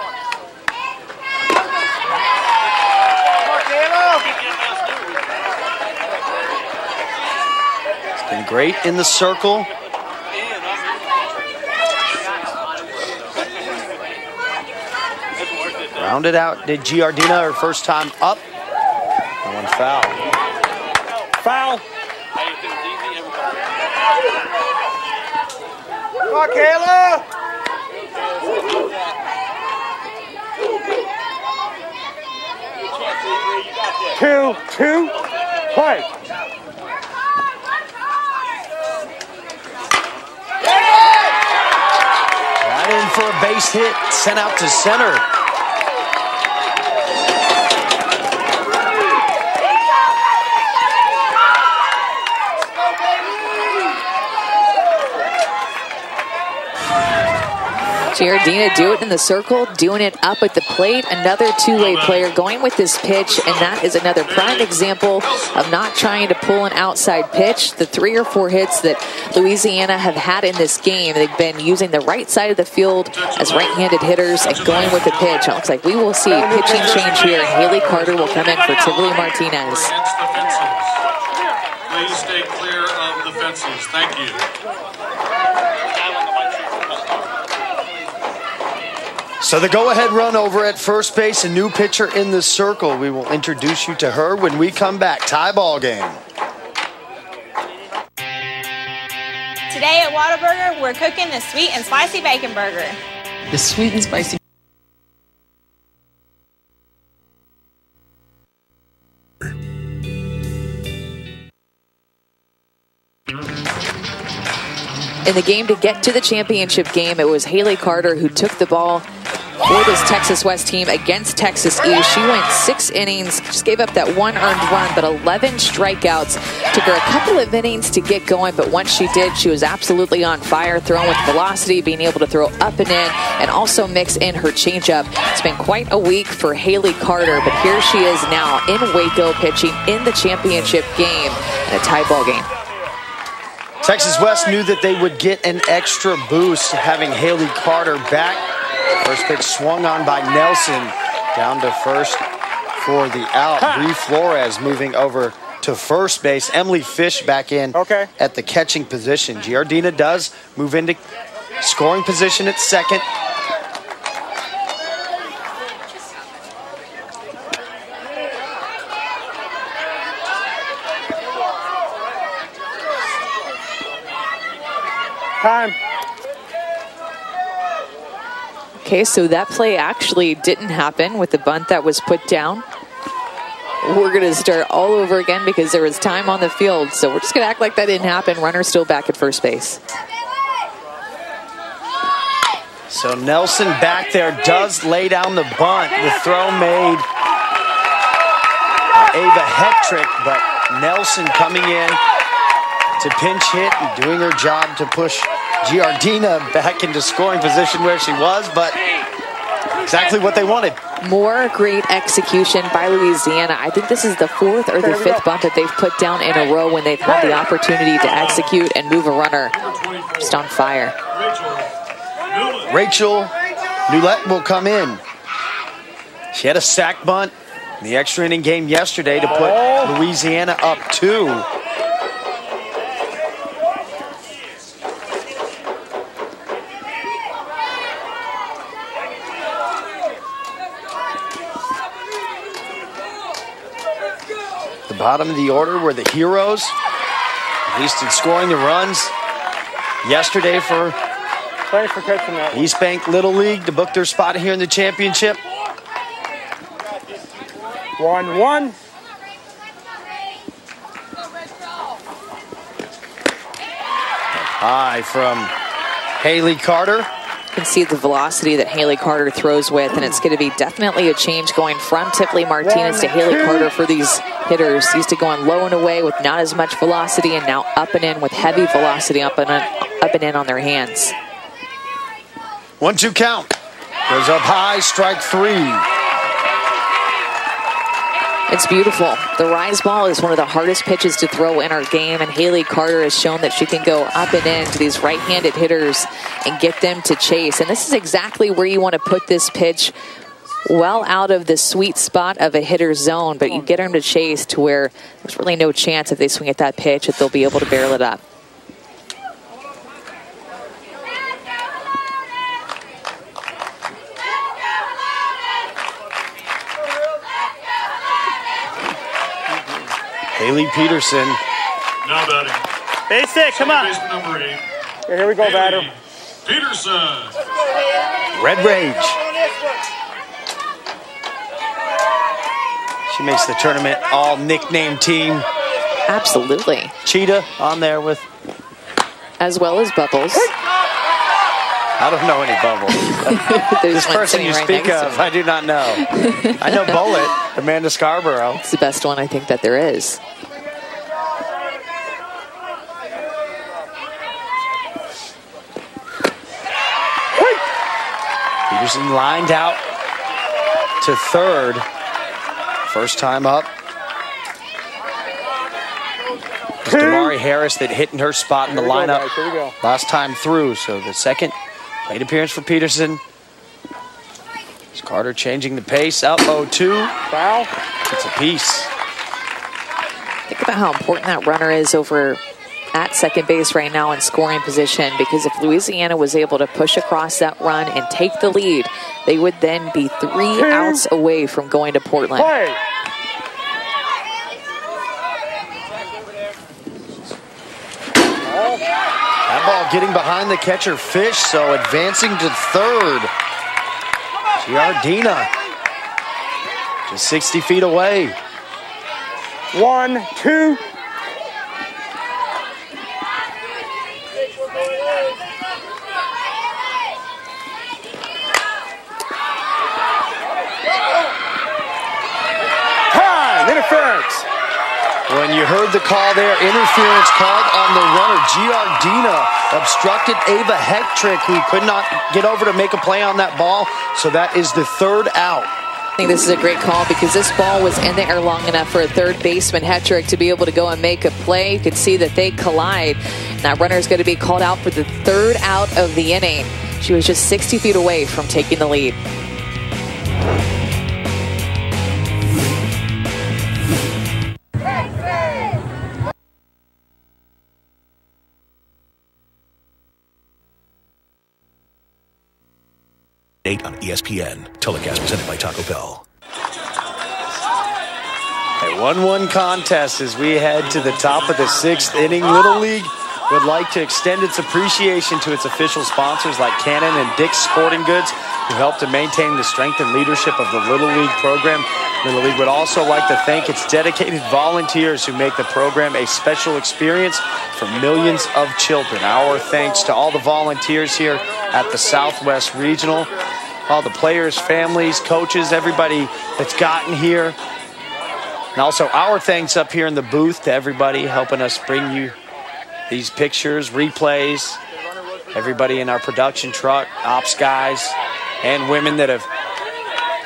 It's been great in the circle. Rounded out, did Giardina her first time up. And 1 foul. Foul. Come on, Kayla. Two, play. Got in for a base hit, sent out to center. Giardina do it in the circle, doing it up at the plate. Another two-way player going with this pitch, and that is another prime example of not trying to pull an outside pitch. The 3 or 4 hits that Louisiana have had in this game, they've been using the right side of the field as right-handed hitters and going with the pitch. It looks like we will see pitching change here. Haley Carter will come in for Tivoli Martinez. Please stay clear of the fences. Thank you. So the go-ahead run over at first base, a new pitcher in the circle. We will introduce you to her when we come back. Tie ball game. Today at Whataburger, we're cooking the sweet and spicy bacon burger. The sweet and spicy. In the game to get to the championship game, it was Haley Carter who took the ball for this Texas West team against Texas East. She went 6 innings, just gave up that 1 earned run, but 11 strikeouts. Took her a couple of innings to get going, but once she did, she was absolutely on fire, throwing with velocity, being able to throw up and in, and also mix in her changeup. It's been quite a week for Haley Carter, but here she is now in Waco pitching in the championship game in a tie ball game. Texas West knew that they would get an extra boost having Haley Carter back. First pitch swung on by Nelson, down to first for the out. Bree Flores moving over to first base. Emily Fish back in at the catching position. Giardina does move into scoring position at second. Time. Okay, so that play actually didn't happen with the bunt that was put down. We're going to start all over again because there was time on the field. So we're just going to act like that didn't happen. Runner still back at first base. So Nelson back there does lay down the bunt. The throw made Ava Hetrick, but Nelson coming in to pinch hit and doing her job to push Giardina back into scoring position where she was, but exactly what they wanted. More great execution by Louisiana. I think this is the 4th or the 5th bunt that they've put down in a row when they've had the opportunity to execute and move a runner. Just on fire. Rachel Newlett will come in. She had a sack bunt in the extra inning game yesterday to put Louisiana up 2. Bottom of the order were the heroes, at least in scoring the runs yesterday for Eastbank Little League to book their spot here in the championship. 1-1. High from Haley Carter. You can see the velocity that Haley Carter throws with, and it's going to be definitely a change going from Tivoli Martinez to Haley Carter for these hitters. Used to going low and away with not as much velocity, and now up and in with heavy velocity up and in on their hands. 1-2 count. Goes up high, strike 3. It's beautiful. The rise ball is one of the hardest pitches to throw in our game, and Haley Carter has shown that she can go up and in to these right-handed hitters and get them to chase. And this is exactly where you want to put this pitch, well out of the sweet spot of a hitter's zone, but you get them to chase to where there's really no chance if they swing at that pitch that they'll be able to barrel it up. Haley Peterson. Now batting. Basic, come on. Baseman number 8. Here we go, batter. Peterson. Red Rage. She makes the tournament all nickname team. Absolutely. Cheetah on there with. As well as Bubbles. I don't know any Bubbles. This person you speak of, I do not know. I know Bullet, Amanda Scarborough. It's the best one I think that there is. Peterson lined out to third. First time up. It's Damari Harris that hit in her spot in the lineup last time through. So the second plate appearance for Peterson. It's Carter changing the pace. Up 0-2. Foul. It's a piece. Think about how important that runner is over at second base right now in scoring position, because if Louisiana was able to push across that run and take the lead, they would then be 3 outs away from going to Portland. Play. That ball getting behind the catcher Fish, so advancing to third. Giardina just 60 feet away. 1-2. Interference. When you heard the call there, interference called on the runner. Giardina obstructed Ava Hektrick, who could not get over to make a play on that ball. So that is the third out. I think this is a great call because this ball was in the air long enough for a third baseman, Hektrick, to be able to go and make a play. You could see that they collide. And that runner is going to be called out for the third out of the inning. She was just 60 feet away from taking the lead. On ESPN. Telecast presented by Taco Bell. A 1-1 contest as we head to the top of the 6th inning. Little League would like to extend its appreciation to its official sponsors like Cannon and Dick's Sporting Goods, who help to maintain the strength and leadership of the Little League program. Little League would also like to thank its dedicated volunteers who make the program a special experience for millions of children. Our thanks to all the volunteers here at the Southwest Regional, all the players, families, coaches, everybody that's gotten here. And also our thanks up here in the booth to everybody helping us bring you these pictures, replays, everybody in our production truck, ops guys and women that have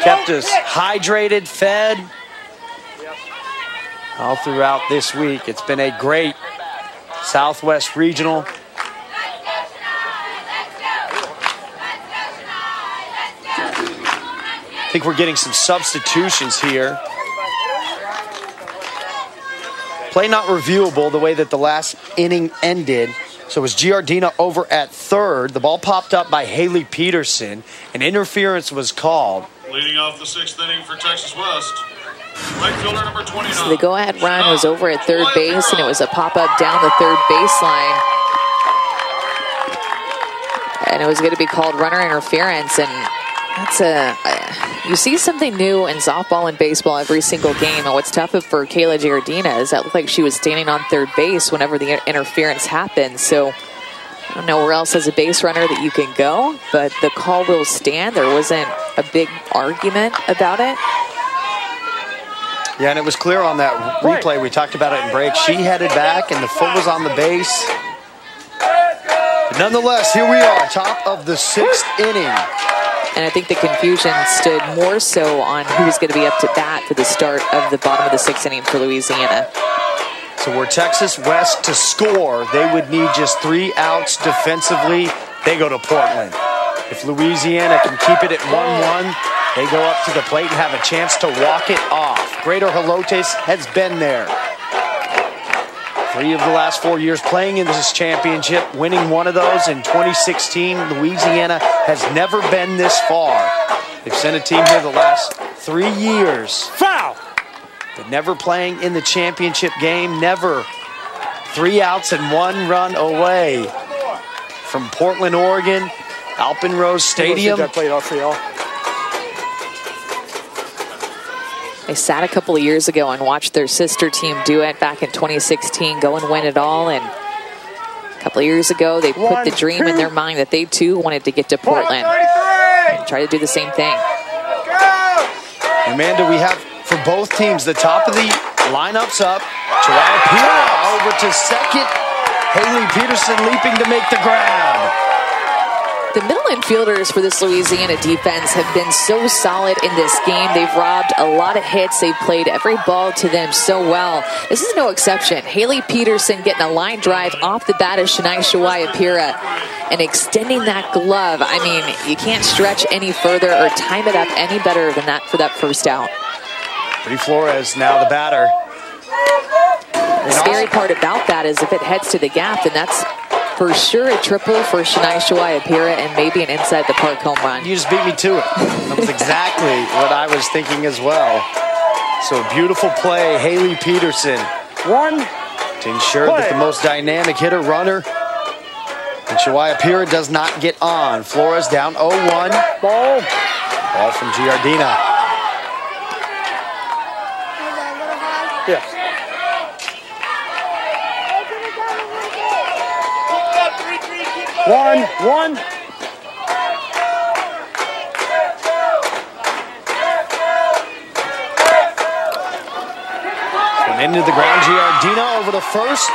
kept us hydrated, fed all throughout this week. It's been a great Southwest Regional. I think we're getting some substitutions here. Play not reviewable the way that the last inning ended. So it was Giardina over at third. The ball popped up by Haley Peterson. An interference was called. Leading off the 6th inning for Texas West, right fielder number 29. So the go-ahead run was over at third base, and it was a pop-up down the third baseline. And it was going to be called runner interference, and that's you see something new in softball and baseball every single game. And what's tough for Kayla Giardina is that it looked like she was standing on third base whenever the interference happened. So I don't know where else as a base runner that you can go, but the call will stand. There wasn't a big argument about it. Yeah, and it was clear on that replay. We talked about it in break. She headed back, and the foot was on the base. But nonetheless, here we are, top of the 6th inning. And I think the confusion stood more so on who was going to be up to bat for the start of the bottom of the 6th inning for Louisiana. So were Texas West to score, they would need just 3 outs defensively. They go to Portland. If Louisiana can keep it at 1-1, they go up to the plate and have a chance to walk it off. Greater Helotes has been there. 3 of the last 4 years playing in this championship, winning one of those in 2016. Louisiana has never been this far. They've sent a team here the last 3 years. Foul! But never playing in the championship game, never 3 outs and 1 run away from Portland, Oregon, Alpenrose Stadium. That played off for y'all. They sat a couple of years ago and watched their sister team do it back in 2016, go and win it all. And a couple of years ago, they put the dream in their mind that they too wanted to get to Portland and try to do the same thing. Amanda, we have for both teams the top of the lineups up. Joelle Pira over to second. Haley Peterson leaping to make the grab. The middle infielders for this Louisiana defense have been so solid in this game. They've robbed a lot of hits. They've played every ball to them so well. This is no exception. Haley Peterson getting a line drive off the bat of Shania Shawayapira and extending that glove. I mean, you can't stretch any further or time it up any better than that for that first out. Bree Flores now the batter. The scary part about that is if it heads to the gap, then that's for sure a triple for Shania Shawayapira and maybe an inside the park home run. You just beat me to it. That was exactly what I was thinking as well. So beautiful play, Haley Peterson. To ensure that the most dynamic hitter runner, and Shawayapira does not get on. Flores down 0-1. Ball from Giardina. Yes. 1-1. And into the ground, Giardina over the first.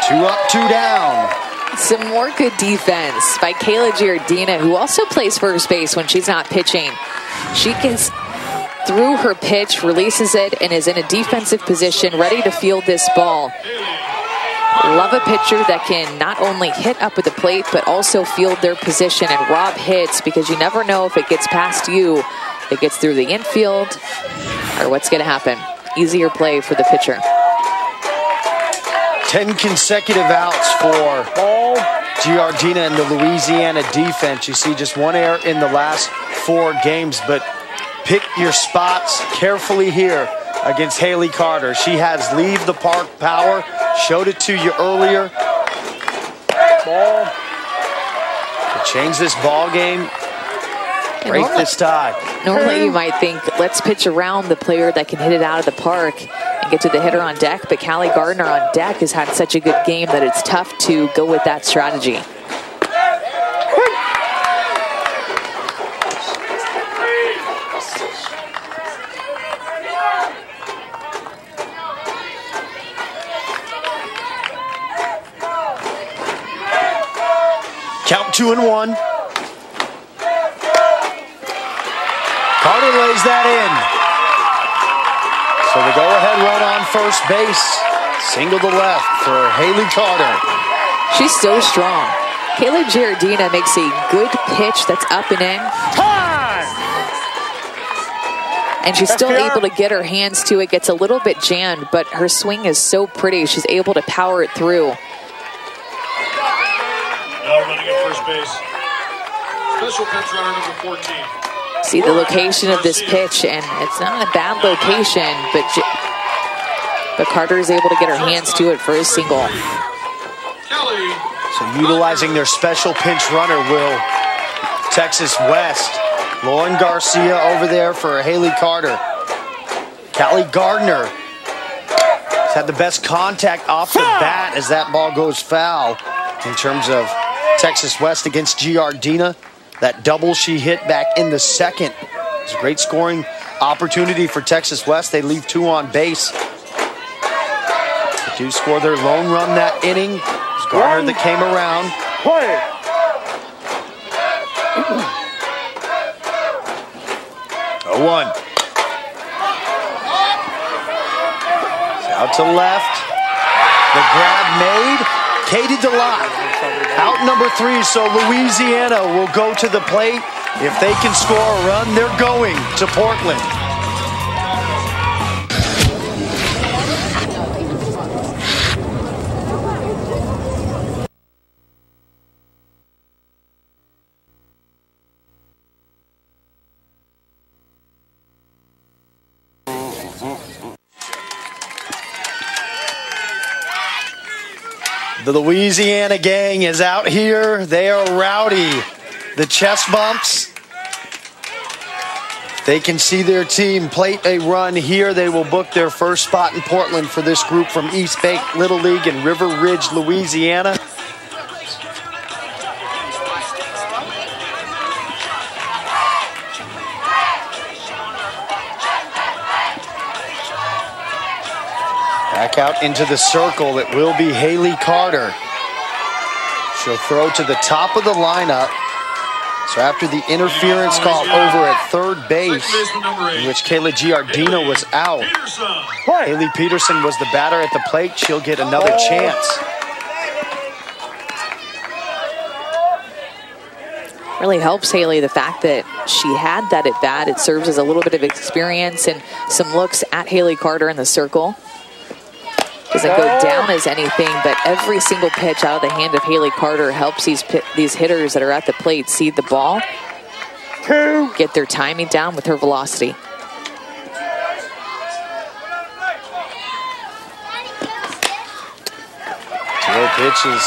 2 up, 2 down. Some more good defense by Kayla Giardina, who also plays first base when she's not pitching. She gets through her pitch, releases it, and is in a defensive position, ready to field this ball. Love a pitcher that can not only hit up at the plate, but also field their position and rob hits, because you never know if it gets past you, if it gets through the infield, or what's going to happen. Easier play for the pitcher. 10 consecutive outs for Giardina and the Louisiana defense. You see just 1 error in the last 4 games, but pick your spots carefully here against Haley Carter. She has leave the park power. Showed it to you earlier. To change this ball game, break this tie. Normally you might think, let's pitch around the player that can hit it out of the park and get to the hitter on deck, but Callie Gardner on deck has had such a good game that it's tough to go with that strategy. Count 2-1. Carter lays that in. So the go-ahead run on first base. Single to left for Haley Carter. She's so strong. Kayla Giardina makes a good pitch that's up and in. And she's still able to get her hands to it. Gets a little bit jammed, but her swing is so pretty. She's able to power it through. Now running at first base. Special pitch runner number 14. See the location of this pitch, and it's not a bad location, but Carter is able to get her hands to it for a single. So utilizing their special pinch runner will Texas West. Lauren Garcia over there for Haley Carter. Callie Gardner has had the best contact off the bat as that ball goes foul in terms of Texas West against Giardina. That double she hit back in the second is a great scoring opportunity for Texas West. They leave 2 on base. They do score their lone run that inning. It's Gardner that came around. 0-1. Out to left. The grab made. Katie DeLotte out number 3, so Louisiana will go to the plate. If they can score a run, they're going to Portland. The Louisiana gang is out here. They are rowdy. The chest bumps. They can see their team plate a run here. They will book their first spot in Portland for this group from Eastbank Little League in River Ridge, Louisiana. Back out into the circle, it will be Haley Carter. She'll throw to the top of the lineup. So after the interference call over at third base, in which Kayla Giardino was out, Haley Peterson was the batter at the plate. She'll get another chance. Really helps Haley, the fact that she had that at bat. It serves as a little bit of experience and some looks at Haley Carter in the circle. Doesn't go down as anything, but every single pitch out of the hand of Haley Carter helps these hitters that are at the plate see the ball, get their timing down with her velocity. Low pitches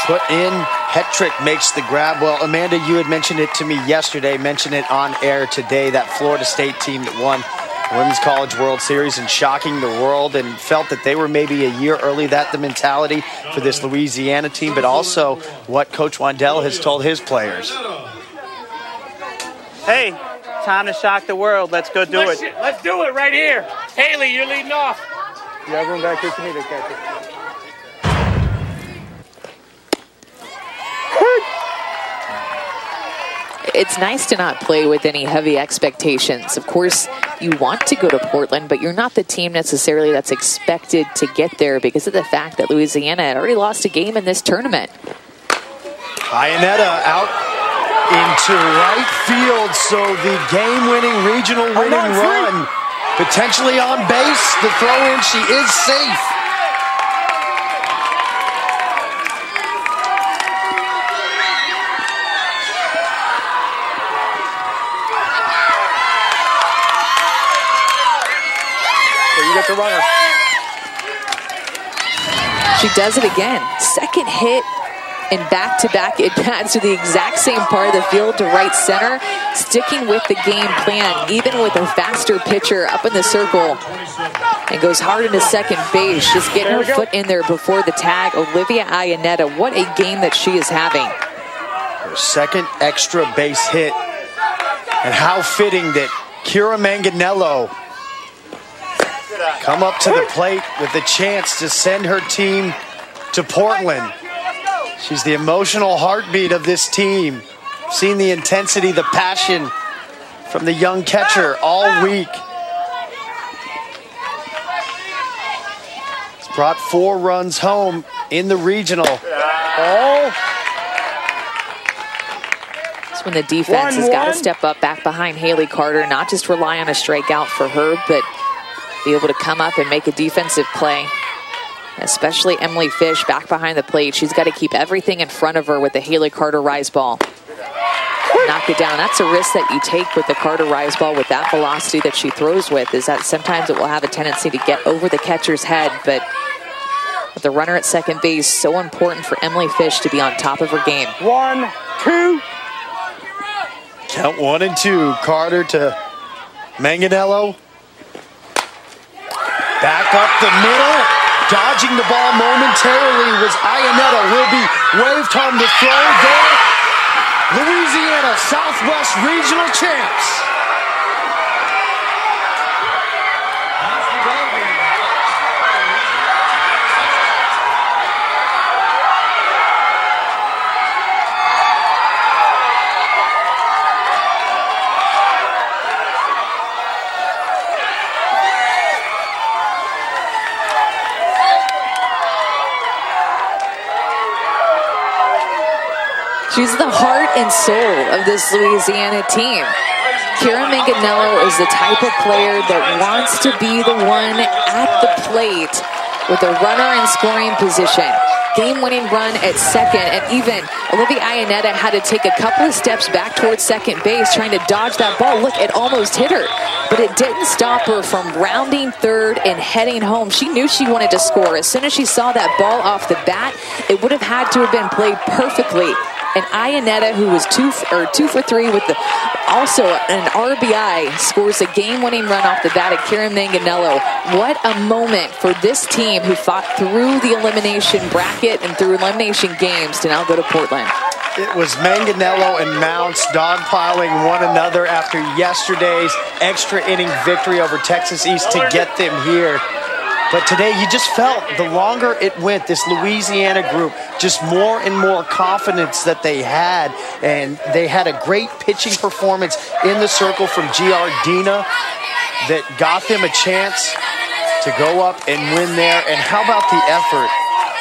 put in. Hetrick makes the grab. Well, Amanda, you had mentioned it to me yesterday, mentioned it on air today, that Florida State team that won the Women's College World Series and shocking the world, and felt that they were maybe a year early. That the mentality for this Louisiana team, but also what Coach Wandell has told his players. Hey, time to shock the world. Let's go do it. Let's do it right here. Haley, you're leading off. You have room back here to me to catch it. It's nice to not play with any heavy expectations. Of course, you want to go to Portland, but you're not the team necessarily that's expected to get there because of the fact that Louisiana had already lost a game in this tournament. Iannetta out into right field, so the game-winning, regional winning run potentially on base. The throw-in, she is safe. You get the runner. She does it again. Second hit and back-to-back at-bats to the exact same part of the field to right center, sticking with the game plan, even with a faster pitcher up in the circle, and goes hard into second base, just getting her foot in there before the tag. Olivia Iannetta, what a game that she is having. Her second extra base hit, and how fitting that Kira Manganello come up to the plate with the chance to send her team to Portland. She's the emotional heartbeat of this team. Seen the intensity, the passion from the young catcher all week. It's brought 4 runs home in the regional. That's when the defense has got to step up back behind Haley Carter, not just rely on a strikeout for her, but be able to come up and make a defensive play. Especially Emily Fish back behind the plate. She's got to keep everything in front of her with the Haley Carter rise ball. Knock it down. That's a risk that you take with the Carter rise ball with that velocity that she throws with, is that sometimes it will have a tendency to get over the catcher's head, but with the runner at second base, so important for Emily Fish to be on top of her game. 1, 2. Count 1 and 2. Carter to Manganello. Back up the middle. Dodging the ball momentarily was Iannetta. Will be waved home to throw there. Louisiana Southwest Regional Champs. She's the heart and soul of this Louisiana team. Kira Manganello is the type of player that wants to be the one at the plate with a runner in scoring position. Game-winning run at second, and even Olivia Iannetta had to take a couple of steps back towards second base trying to dodge that ball. Look, it almost hit her, but it didn't stop her from rounding third and heading home. She knew she wanted to score. As soon as she saw that ball off the bat, it would have had to have been played perfectly. And Iannetta, who was 2 for 3 with also an RBI, scores a game-winning run off the bat at Kira Manganello. What a moment for this team who fought through the elimination bracket and through elimination games to now go to Portland. It was Manganello and Mounts dogpiling one another after yesterday's extra inning victory over Texas East to get them here. But today you just felt the longer it went, this Louisiana group, just more and more confidence that they had. And they had a great pitching performance in the circle from Giardina that got them a chance to go up and win there. And how about the effort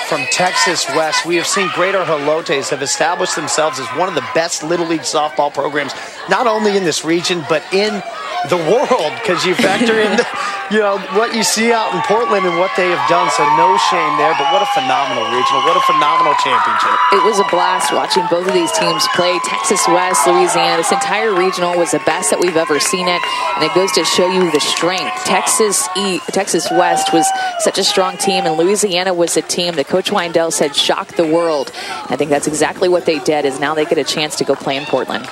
from Texas West? We have seen Greater Helotes have established themselves as one of the best Little League softball programs, not only in this region, but in the world, because you factor in what you see out in Portland and what they have done. So no shame there, but what a phenomenal regional, what a phenomenal championship. It was a blast watching both of these teams play. Texas West, Louisiana, this entire regional was the best that we've ever seen it, and it goes to show you the strength. Texas West was such a strong team, and Louisiana was a team that Coach Weindell said shocked the world. I think that's exactly what they did, is now they get a chance to go play in Portland.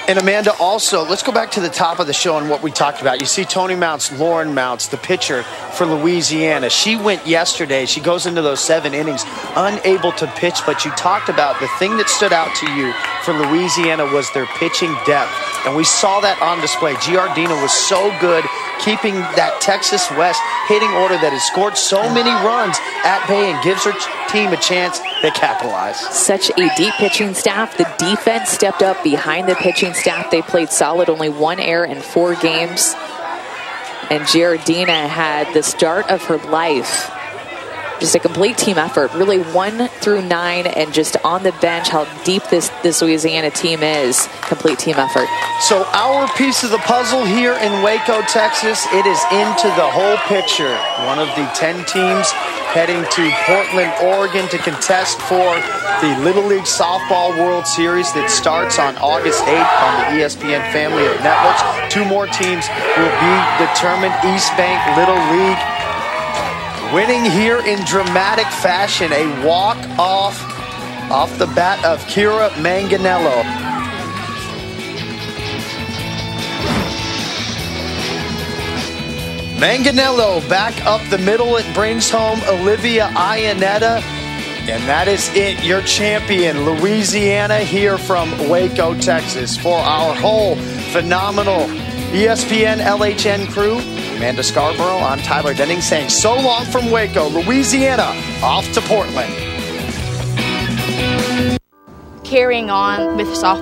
And Amanda, also, let's go back to the top of the show and what we talked about. You see Tony Mounts, Lauren Mounts, the pitcher for Louisiana. She went yesterday. She goes into those 7 innings unable to pitch, but you talked about the thing that stood out to you for Louisiana was their pitching depth. And we saw that on display. Giardina was so good keeping that Texas West hitting order that has scored so many runs at bay and gives her team a chance to capitalize. Such a deep pitching staff. The defense stepped up behind the pitching staff. They played solid, only 1 error in 4 games. And Giardina had the start of her life. Just a complete team effort, really 1 through 9, and just on the bench, how deep this Louisiana team is. Complete team effort. So our piece of the puzzle here in Waco, Texas, it is into the whole picture. One of the 10 teams heading to Portland, Oregon to contest for the Little League Softball World Series that starts on August 8th on the ESPN family of networks. 2 more teams will be determined. Eastbank Little League winning here in dramatic fashion, a walk-off off the bat of Kira Manganello. Manganello back up the middle. It brings home Olivia Iannetta. And that is it, your champion, Louisiana, here from Waco, Texas. For our whole phenomenal ESPN LHN crew, Amanda Scarborough, I'm Tyler Denning saying so long from Waco, Louisiana, off to Portland. Carrying on with softball.